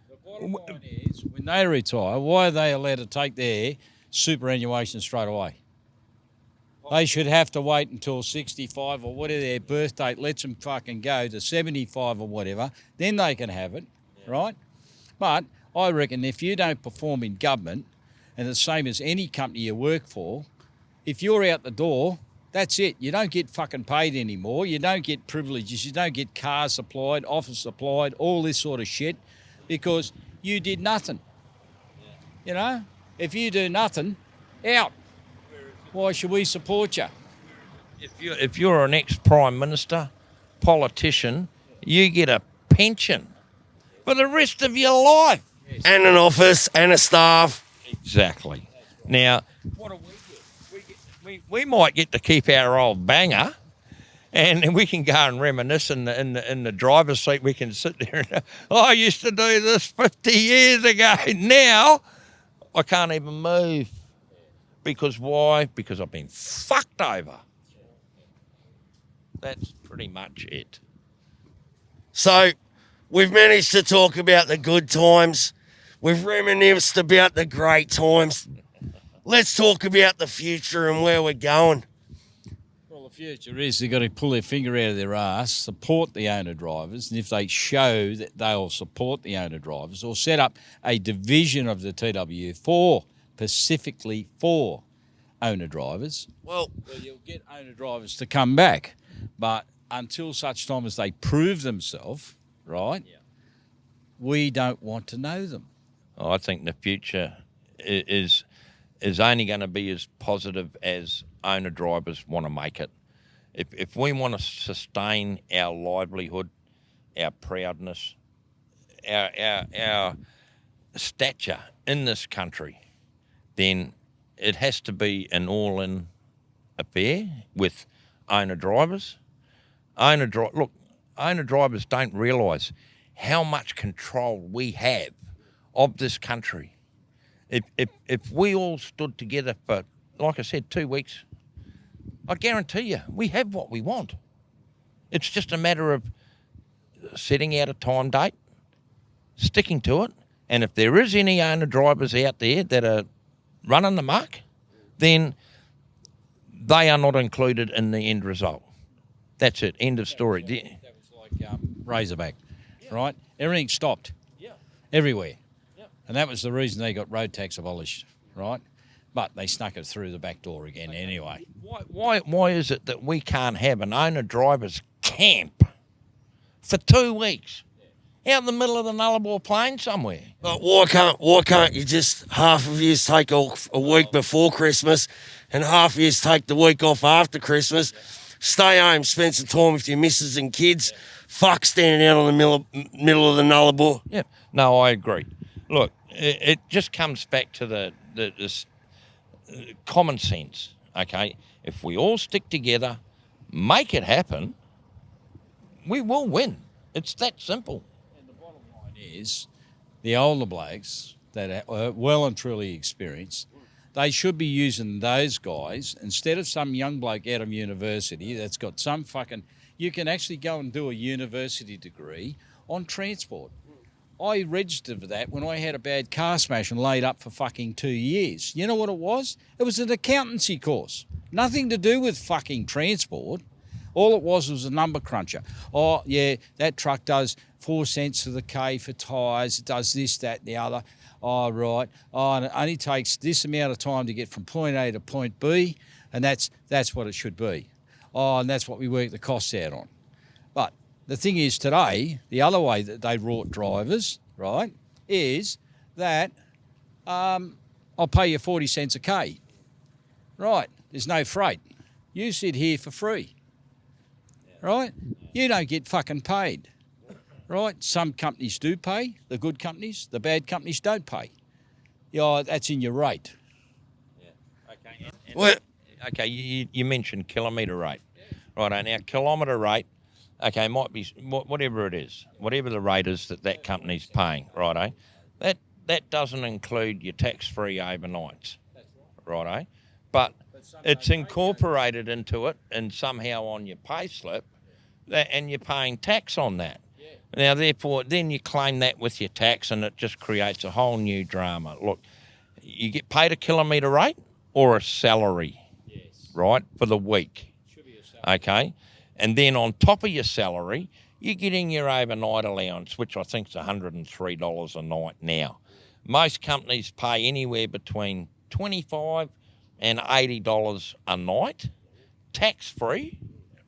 The bottom line is, when they retire, why are they allowed to take their superannuation straight away? They should have to wait until 65 or whatever their birth date lets them fucking go to 75 or whatever. Then they can have it, right? But I reckon if you don't perform in government, and the same as any company you work for, if you're out the door, that's it. You don't get fucking paid anymore. You don't get privileges. You don't get cars supplied, office supplied, all this sort of shit, because you did nothing. You know, if you do nothing, out. Why should we support you? If you're an ex-prime minister, politician, you get a pension for the rest of your life. And an office and a staff. Exactly. Now, what do we get? We might get to keep our old banger, and we can go and reminisce in the driver's seat. We can sit there and, I used to do this 50 years ago. Now, I can't even move. Because why? Because I've been fucked over. That's pretty much it. So we've managed to talk about the good times. We've reminisced about the great times. Let's talk about the future and where we're going. Well, the future is they've got to pull their finger out of their ass, support the owner-drivers, and if they show that they'll support the owner-drivers or set up a division of the TWU specifically for owner-drivers, well, you'll get owner-drivers to come back. But until such time as they prove themselves, right, we don't want to know them. I think the future is only going to be as positive as owner-drivers want to make it. If we want to sustain our livelihood, our proudness, our stature in this country, then it has to be an all-in affair with owner-drivers. Look, owner-drivers don't realise how much control we have of this country. If we all stood together for, like I said, 2 weeks, I guarantee you we have what we want. It's just a matter of setting out a time date, sticking to it, and if there is any owner-drivers out there that are running the muck, then they are not included in the end result. That's it. End of story. That was like Razorback, right? Everything stopped, everywhere. And that was the reason they got road tax abolished, right? But they snuck it through the back door again anyway. Why is it that we can't have an owner-drivers camp for 2 weeks out in the middle of the Nullarbor Plain somewhere? But why can't you just half of you take a week before Christmas and half of you take the week off after Christmas, stay home, spend some time with your missus and kids, fuck standing out on the middle of the Nullarbor? Yeah, no, I agree. Look, it just comes back to this common sense, okay? If we all stick together, make it happen, we will win. It's that simple. And the bottom line is, the older blokes that are well and truly experienced, they should be using those guys instead of some young bloke out of university that's got some fucking... You can actually go and do a university degree on transport. I registered for that when I had a bad car smash and laid up for fucking 2 years. You know what it was? It was an accountancy course. Nothing to do with fucking transport. All it was a number cruncher. Oh, yeah, that truck does 4 cents to the K for tyres. It does this, that, and the other. Oh, right. Oh, and it only takes this amount of time to get from point A to point B, and that's what it should be. Oh, and that's what we work the costs out on. But the thing is today, the other way that they rort drivers, right, is that I'll pay you 40 cents a K. Right, there's no freight. You sit here for free. Right? You don't get fucking paid. Right? Some companies do pay, the good companies. The bad companies don't pay. Yeah, that's in your rate. Yeah. Okay. Okay, you mentioned kilometre rate. Right, and our kilometre rate, okay, might be whatever it is, whatever the rate is that company's paying, righto. That doesn't include your tax-free overnights, righto. But it's incorporated into it and somehow on your pay slip, and you're paying tax on that. Now, therefore, then you claim that with your tax and it just creates a whole new drama. Look, you get paid a kilometre rate or a salary, right, for the week. Okay? And then on top of your salary, you're getting your overnight allowance, which I think is $103 a night now. Most companies pay anywhere between $25 and $80 a night, tax-free,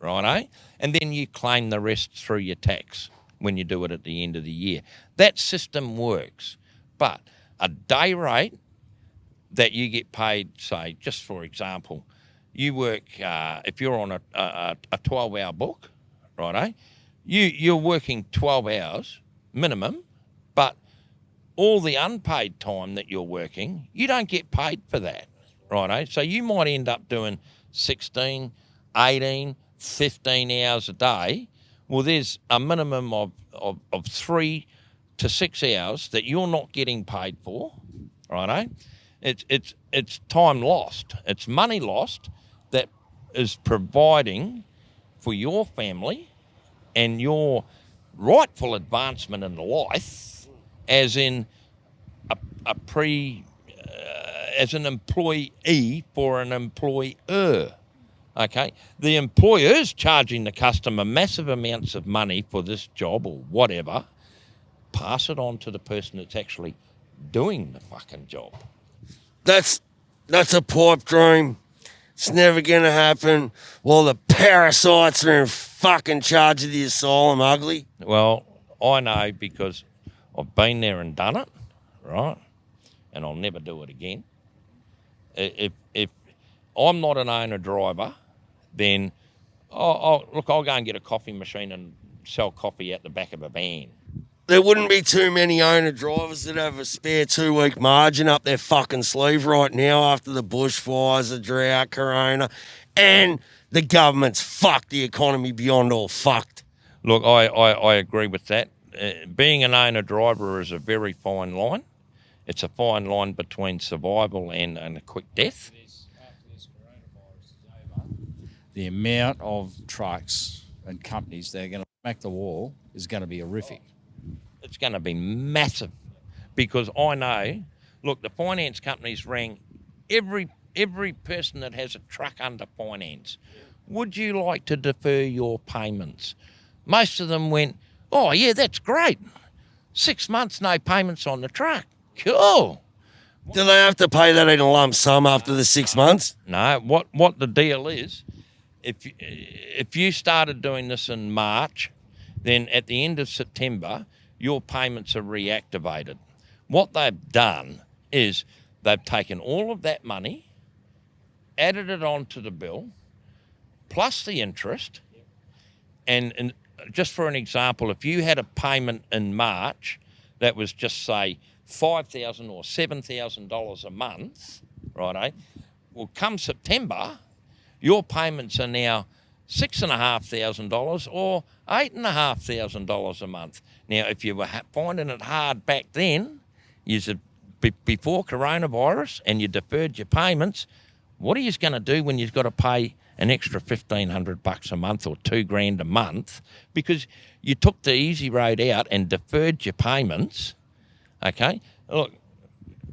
righto, and then you claim the rest through your tax when you do it at the end of the year. That system works, but a day rate that you get paid, say, just for example, you work, if you're on a 12-hour book, righto, you're working 12 hours minimum, but all the unpaid time that you're working, you don't get paid for that, righto? So you might end up doing 16, 18, 15 hours a day. Well, there's a minimum of 3 to 6 hours that you're not getting paid for, righto? It's time lost. It's money lost that is providing for your family and your rightful advancement in life, as in as an employee for an employer. Okay, the employer's charging the customer massive amounts of money for this job or whatever. Pass it on to the person that's actually doing the fucking job. That's a pipe dream. It's never going to happen while the parasites are in fucking charge of the asylum, ugly. Well, I know because I've been there and done it, right? And I'll never do it again. If I'm not an owner-driver, then I'll go and get a coffee machine and sell coffee out the back of a van. There wouldn't be too many owner-drivers that have a spare 2-week margin up their fucking sleeve right now after the bushfires, the drought, corona, and the government's fucked the economy beyond all fucked. Look, I agree with that. Being an owner-driver is a very fine line. It's a fine line between survival and a quick death. After this coronavirus is over, the amount of trucks and companies that are going to smack the wall is going to be horrific. It's going to be massive because I know, look, the finance companies rang every person that has a truck under finance. Would you like to defer your payments? Most of them went, oh, yeah, that's great. 6 months, no payments on the truck. Cool. Do they have to pay that in a lump sum after the 6 months? No, what the deal is, if you started doing this in March, then at the end of September, your payments are reactivated. What they've done is they've taken all of that money, added it onto the bill, plus the interest, and just for an example, if you had a payment in March that was just, say, $5,000 or $7,000 a month, righto, well, come September, your payments are now $6,500 or $8,500 a month. Now, if you were finding it hard back then, you said before coronavirus, and you deferred your payments, what are you going to do when you've got to pay an extra $1,500 a month or $2,000 a month because you took the easy road out and deferred your payments? Okay, look.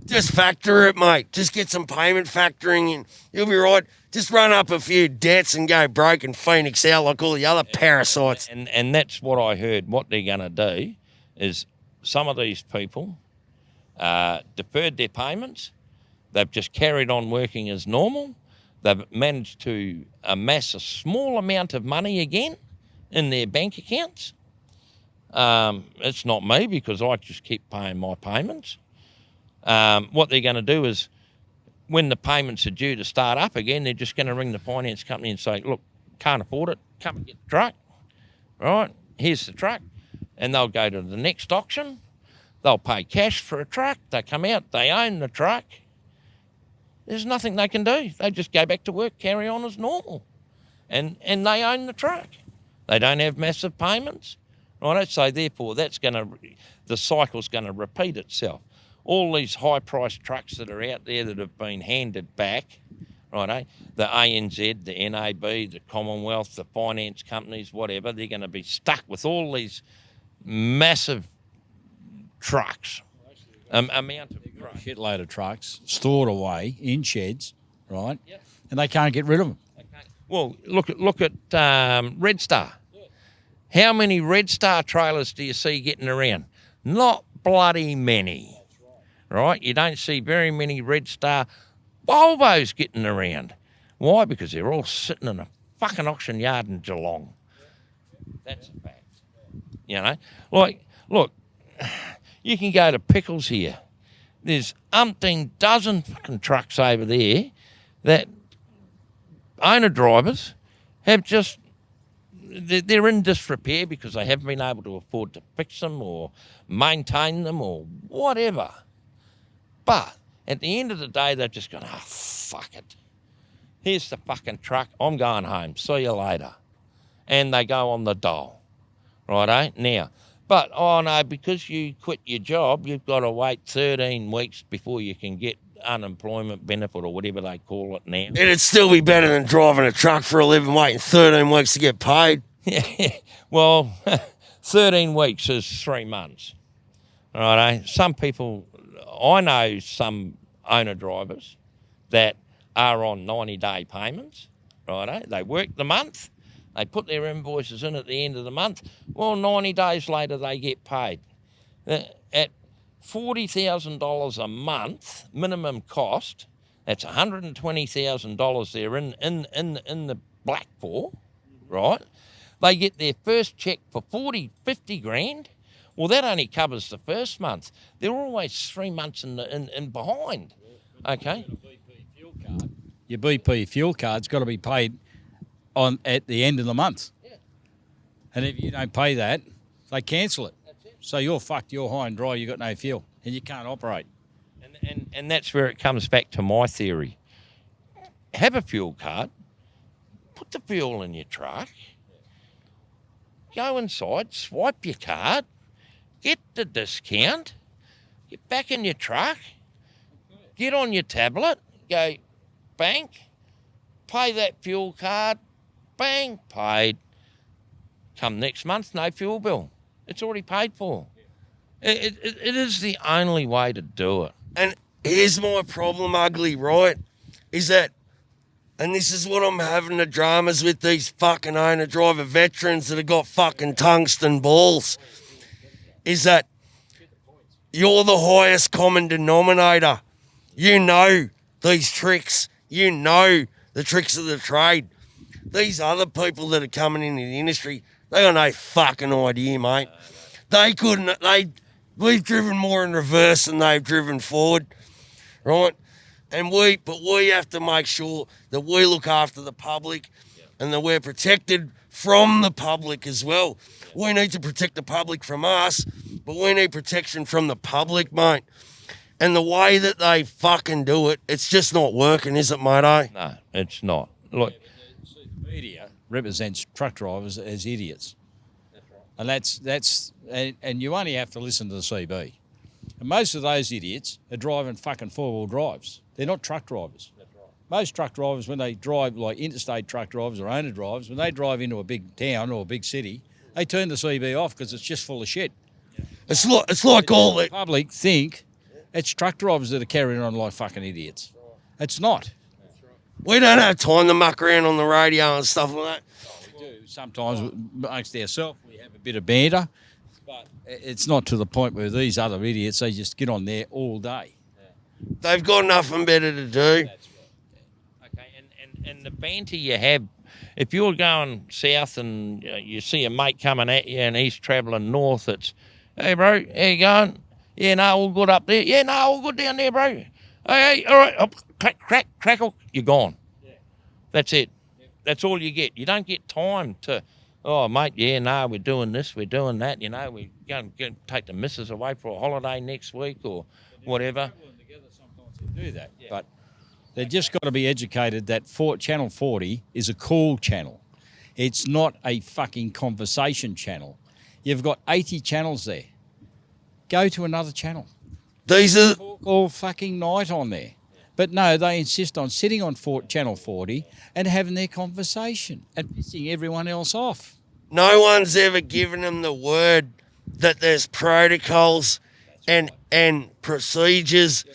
Just factor it, mate. Just get some payment factoring in. You'll be right. Just run up a few debts and go broke and Phoenix out like all the other parasites. And that's what I heard. What they're going to do is some of these people deferred their payments. They've just carried on working as normal. They've managed to amass a small amount of money again in their bank accounts. It's not me because I just keep paying my payments. What they're going to do is when the payments are due to start up again, they're just going to ring the finance company and say, look, can't afford it, come and get the truck, right? Here's the truck. And they'll go to the next auction. They'll pay cash for a truck. They come out, they own the truck. There's nothing they can do. They just go back to work, carry on as normal. And they own the truck. They don't have massive payments, right? So therefore, the cycle's going to repeat itself. All these high-priced trucks that are out there that have been handed back, right? The ANZ, the NAB, the Commonwealth, the finance companies, whatever, they're going to be stuck with all these massive trucks, amount of trucks. Shitload of trucks stored away in sheds, right? And they can't get rid of them. Well, look at Red Star. How many Red Star trailers do you see getting around? Not bloody many, right? You don't see very many Red Star Volvos getting around. Why? Because they're all sitting in a fucking auction yard in Geelong. That's a fact. You know, like, look, you can go to Pickles here. There's umpteen dozen fucking trucks over there that owner drivers have just, they're in disrepair because they haven't been able to afford to fix them or maintain them or whatever. But at the end of the day, they're just going, oh, fuck it. Here's the fucking truck. I'm going home. See you later. And they go on the dole. Righto? Now, but, oh no, because you quit your job, you've got to wait 13 weeks before you can get unemployment benefit or whatever they call it now. It'd still be better than driving a truck for a living, waiting 13 weeks to get paid. Well, 13 weeks is 3 months. Righto? Some people, I know some owner drivers that are on 90-day payments. Righto? They work the month. They put their invoices in at the end of the month. Well, 90 days later, they get paid. At $40,000 a month minimum cost, that's $120,000 they're in the black for, right? They get their first check for 50 grand. Well, that only covers the first month. They're always 3 months in behind. Okay? Your BP fuel card's got to be paid at the end of the month. Yeah. And if you don't pay that, they cancel it. So you're fucked, you're high and dry, you've got no fuel, and you can't operate. And that's where it comes back to my theory. Have a fuel card, put the fuel in your truck, go inside, swipe your card, get the discount, get back in your truck, get on your tablet, go bank, pay that fuel card, bang, paid. Come next month, no fuel bill. It's already paid for. It is the only way to do it. And here's my problem, Ugly, right? Is that, and this is what I'm having the dramas with these fucking owner-driver veterans that have got fucking tungsten balls, is that you're the highest common denominator. You know these tricks. You know the tricks of the trade. These other people that are coming into the industry, they got no fucking idea, mate. We've driven more in reverse than they've driven forward, right? But we have to make sure that we look after the public and that we're protected from the public as well. We need to protect the public from us, but we need protection from the public, mate. And the way that they fucking do it, it's just not working, is it, mate? No, it's not. Look, the media represents truck drivers as idiots. That's right. And you only have to listen to the CB. And most of those idiots are driving fucking four-wheel drives. They're not truck drivers. That's right. Most truck drivers, when they drive, like interstate truck drivers or owner drivers, when they drive into a big town or a big city, they turn the CB off because it's just full of shit. It's like all that. The public think it's truck drivers that are carrying on like fucking idiots. It's not. We don't have time to muck around on the radio and stuff like that. We do. Sometimes amongst ourselves we have a bit of banter, but it's not to the point where these other idiots, they just get on there all day. They've got nothing better to do. That's right. okay, and the banter you have, if you're going south and you see a mate coming at you and he's travelling north, it's, hey bro, how you going? Yeah, no, all good up there. Yeah, no, all good down there, bro. Hey, all right, up, crackle, you're gone. Yeah. That's it. Yeah. That's all you get. You don't get time to, oh, mate, yeah, no, we're doing this, we're doing that, you know, we're going to take the missus away for a holiday next week or whatever. Together, sometimes they do that, but they've just got to be educated that Channel 40 is a call channel. It's not a fucking conversation channel. You've got 80 channels there. Go to another channel. These are all fucking night on there. But no, they insist on sitting on Channel 40 and having their conversation and pissing everyone else off. No one's ever given them the word that there's protocols and procedures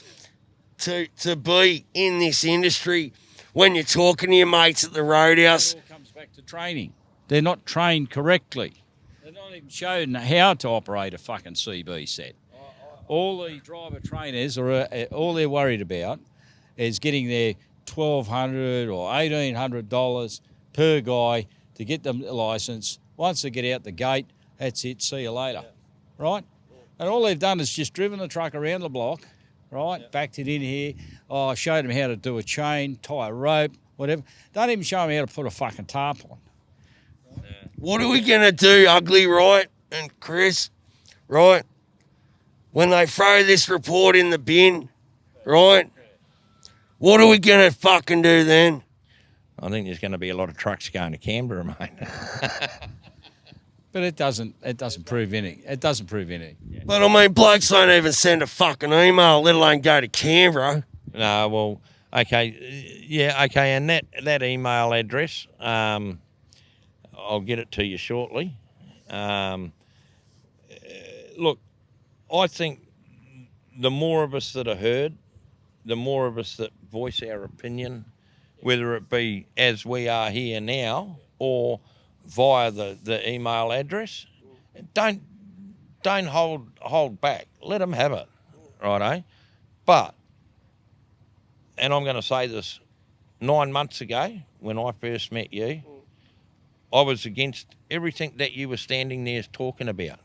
to be in this industry when you're talking to your mates at the roadhouse. It all comes back to training. They're not trained correctly. They're not even shown how to operate a fucking CB set. All the driver trainers are all they're worried about is getting their $1,200 or $1,800 per guy to get them a license. Once they get out the gate, that's it. See you later, right? And all they've done is just driven the truck around the block, right? Backed it in here. Oh, I showed them how to do a chain, tie a rope, whatever. Don't even show them how to put a fucking tarp on. What are we going to do, Ugly, right? And Chris, right? When they throw this report in the bin, right? What are we going to fucking do then? I think there's going to be a lot of trucks going to Canberra, mate. But it doesn't prove anything. It doesn't prove anything. But I mean, blokes don't even send a fucking email, let alone go to Canberra. No, well, okay, yeah, okay, and that email address, I'll get it to you shortly. Look, I think the more of us that are heard, the more of us that voice our opinion, whether it be as we are here now or via the email address, don't hold back. Let them have it, righto? But, and I'm going to say this, 9 months ago when I first met you, I was against everything that you were standing there talking about,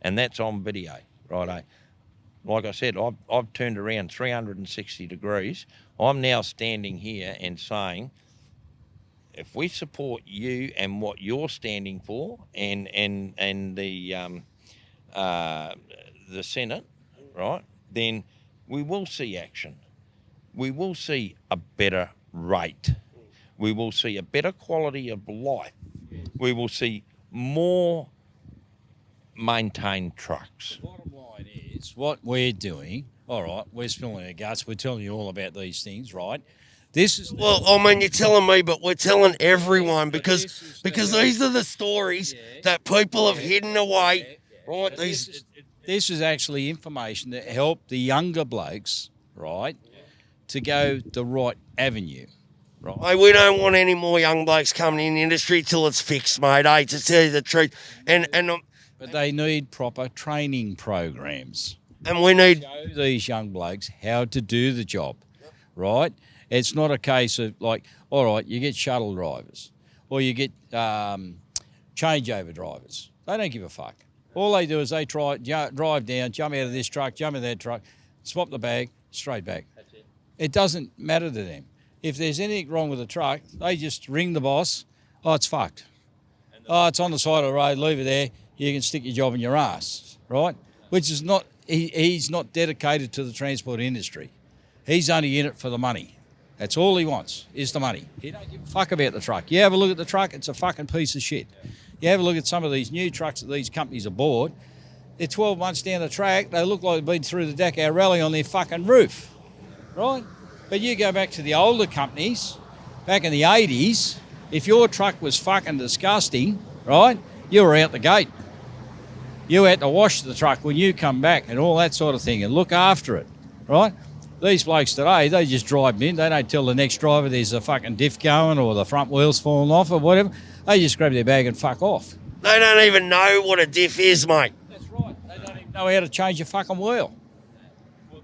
and that's on video, righto? Like I said, I've turned around 360 degrees. I'm now standing here and saying, if we support you and what you're standing for, and the Senate, right, then we will see action. We will see a better rate. We will see a better quality of life. We will see more maintained trucks. The bottom line is what we're doing. All right, we're spilling our guts. We're telling you all about these things, right? This is Well, I mean, you're telling me, but we're telling everyone because these are the stories that people have hidden away, right? this is actually information that help the younger blokes, right, to go the right avenue, right? Mate, we don't want any more young blokes coming in the industry till it's fixed, mate. To tell you the truth, and But they need proper training programs. we need. Show these young blokes how to do the job, right? It's not a case of like, all right, you get shuttle drivers or you get changeover drivers. They don't give a fuck. All they do is they drive down, jump out of this truck, jump in that truck, swap the bag, straight back. That's it. It doesn't matter to them. If there's anything wrong with the truck, they just ring the boss. Oh, it's fucked. Oh, it's on the side of the road. Leave it there. You can stick your job in your ass, right? Which is not. He's not dedicated to the transport industry. He's only in it for the money. That's all he wants is the money. He don't give a fuck about the truck. You have a look at the truck, it's a fucking piece of shit. You have a look at some of these new trucks that these companies are bought, they're 12 months down the track, they look like they've been through the Dakar Rally on their fucking roof, right? But you go back to the older companies, back in the 80s, if your truck was fucking disgusting, right, you were out the gate. You had to wash the truck when you come back and all that sort of thing and look after it, right? These blokes today, they just drive in. They don't tell the next driver there's a fucking diff going or the front wheel's falling off or whatever. They just grab their bag and fuck off. They don't even know what a diff is, mate. That's right. They don't even know how to change a fucking wheel. Well,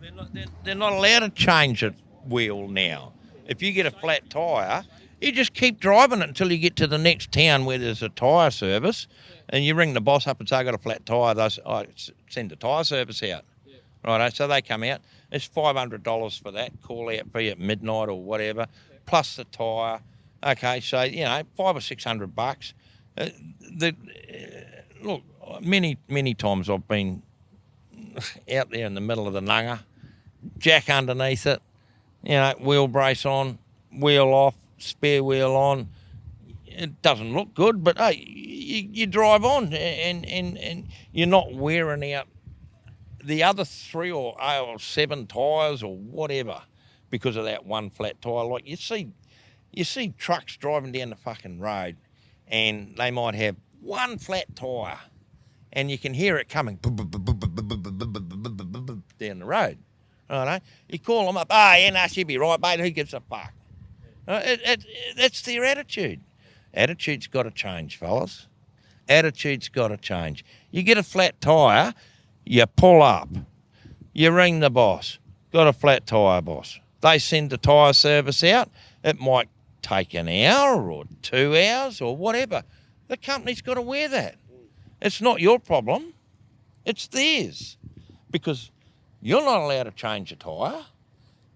they're not allowed to change a wheel now. If you get a flat tyre, you just keep driving it until you get to the next town where there's a tyre service, and you ring the boss up and say, I got a flat tyre. They say, oh, send the tyre service out. Right, so they come out. It's $500 for that call out fee at midnight or whatever, plus the tyre. Okay, so $500 or $600. Look, many times I've been out there in the middle of the nunga, jack underneath it, wheel brace on, wheel off, spare wheel on. It doesn't look good, but hey, you drive on and you're not wearing out the other 3 or 7 tyres or whatever because of that one flat tyre. Like you see trucks driving down the fucking road and they might have one flat tyre and you can hear it coming down the road. Right? You call them up, she'll be right, mate, who gives a fuck? That's their attitude. Attitude's got to change, fellas. Attitude's got to change. You get a flat tyre, you pull up, you ring the boss, got a flat tyre, boss. They send the tyre service out. It might take an hour or 2 hours or whatever. The company's got to wear that. It's not your problem. It's theirs. Because you're not allowed to change a tyre.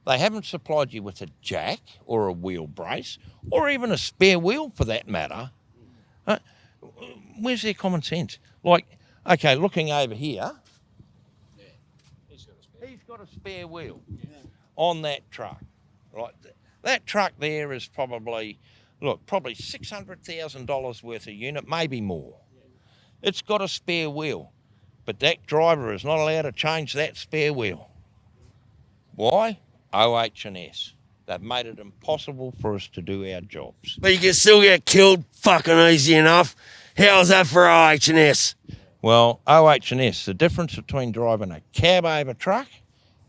They haven't supplied you with a jack or a wheel brace or even a spare wheel for that matter. Where's their common sense? Like, okay, looking over here, he's got a spare wheel on that truck. Right, that truck there is probably $600,000 worth of unit, maybe more. It's got a spare wheel, but that driver is not allowed to change that spare wheel. Why? OH&S. They've made it impossible for us to do our jobs. But you can still get killed fucking easy enough. How's that for OH&S? Well, OH&S, the difference between driving a cab over truck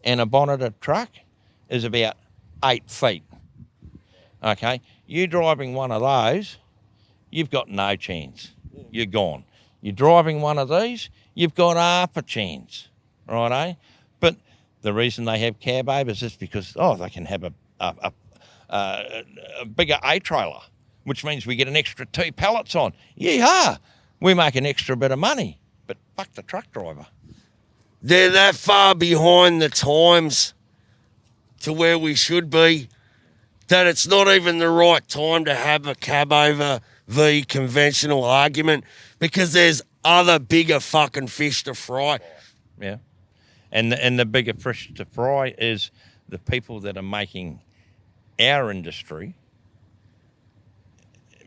and a bonneted truck is about 8 feet. Okay? You driving one of those, you've got no chance. You're gone. You're driving one of these, you've got half a chance. Righto? But the reason they have cab overs is because, they can have a bigger A-trailer, which means we get an extra 2 pallets on. Yeah, we make an extra bit of money, but fuck the truck driver. They're that far behind the times to where we should be that it's not even the right time to have a cab over v conventional argument because there's other bigger fucking fish to fry. Yeah. And the bigger fish to fry is the people that are making our industry,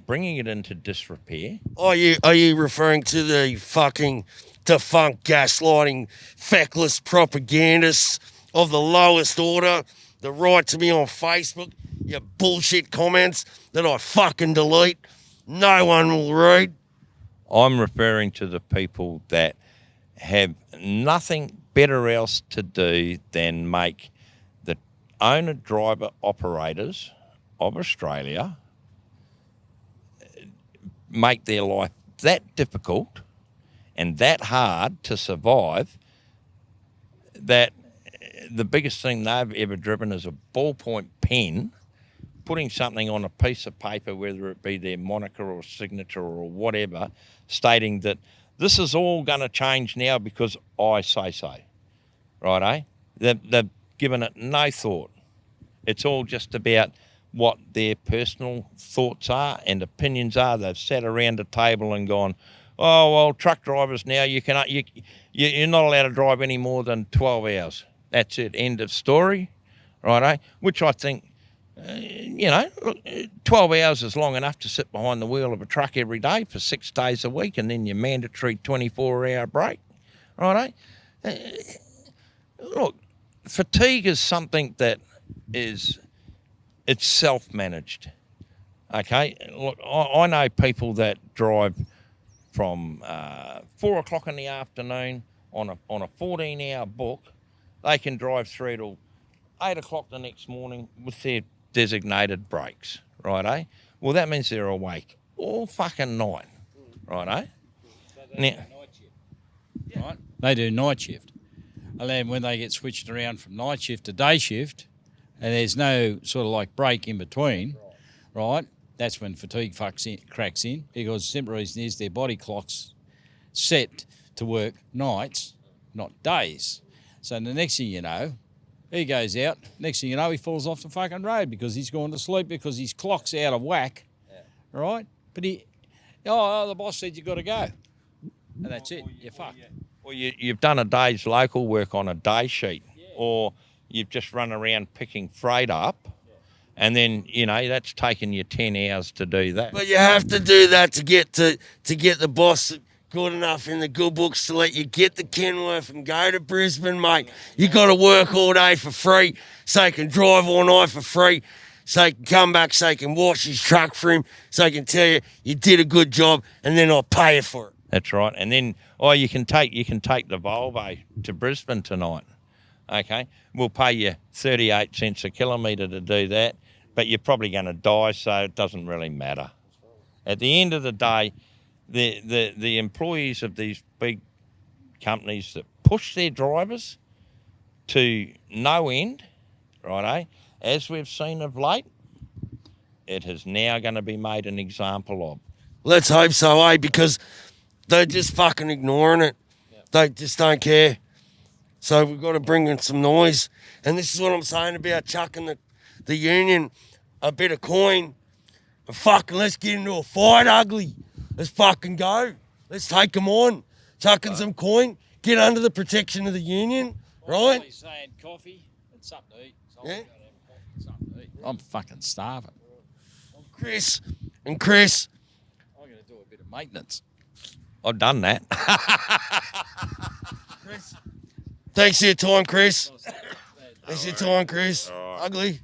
bringing it into disrepair. Are you referring to the fucking defunct gaslighting, feckless propagandists of the lowest order that write to me on Facebook, your bullshit comments that I fucking delete? No one will read. I'm referring to the people that have nothing better else to do than make the owner-driver operators of Australia make their life that difficult and that hard to survive that the biggest thing they've ever driven is a ballpoint pen, putting something on a piece of paper, whether it be their moniker or signature or whatever, stating that this is all going to change now because I say so. Right, eh? They've given it no thought. It's all just about what their personal thoughts are and opinions are. They've sat around a table and gone, oh, well, truck drivers now, you're not allowed to drive any more than 12 hours. That's it, end of story, right, eh? Which I think, 12 hours is long enough to sit behind the wheel of a truck every day for 6 days a week and then your mandatory 24-hour break, right, eh? Look, fatigue is something that it's self-managed, okay? Look, I know people that drive from 4 o'clock in the afternoon on a 14-hour book. They can drive through till 8 o'clock the next morning with their designated breaks, right, eh? Well, that means they're awake all fucking night, right, eh? So they do night shift, right? They do night shift. And then when they get switched around from night shift to day shift, and there's no sort of like break in between, right? That's when fatigue cracks in, because the simple reason is their body clock's set to work nights, not days. So the next thing you know, he goes out. Next thing you know, he falls off the fucking road because he's gone to sleep because his clock's out of whack, right? But the boss said you got to go, and that's it. You're fucked. Well, you've done a day's local work on a day sheet, or you've just run around picking freight up, and then that's taken you 10 hours to do that. But you have to do that to get the boss good enough in the good books to let you get to Kenworth and go to Brisbane, mate. You got to work all day for free, so he can drive all night for free, so he can come back, so he can wash his truck for him, so he can tell you did a good job, and then I'll pay you for it. That's right. And then, you can take the Volvo to Brisbane tonight. Okay, we'll pay you 38 cents a kilometre to do that, but you're probably going to die, so it doesn't really matter. At the end of the day, the employees of these big companies that push their drivers to no end, righto, as we've seen of late, it is now going to be made an example of. Let's hope so, because they're just fucking ignoring it. They just don't care. So we've got to bring in some noise. And this is what I'm saying about chucking the union a bit of coin. And fucking let's get into a fight, ugly. Let's fucking go. Let's take them on. Chucking some coin. Get under the protection of the union, right? He's saying coffee and something to eat. So Yeah. I'm gonna have coffee and something to eat. I'm fucking starving. Chris. I'm going to do a bit of maintenance. I've done that. Chris. Thanks for your time, Chris. Thanks for your time, Chris. Ugly.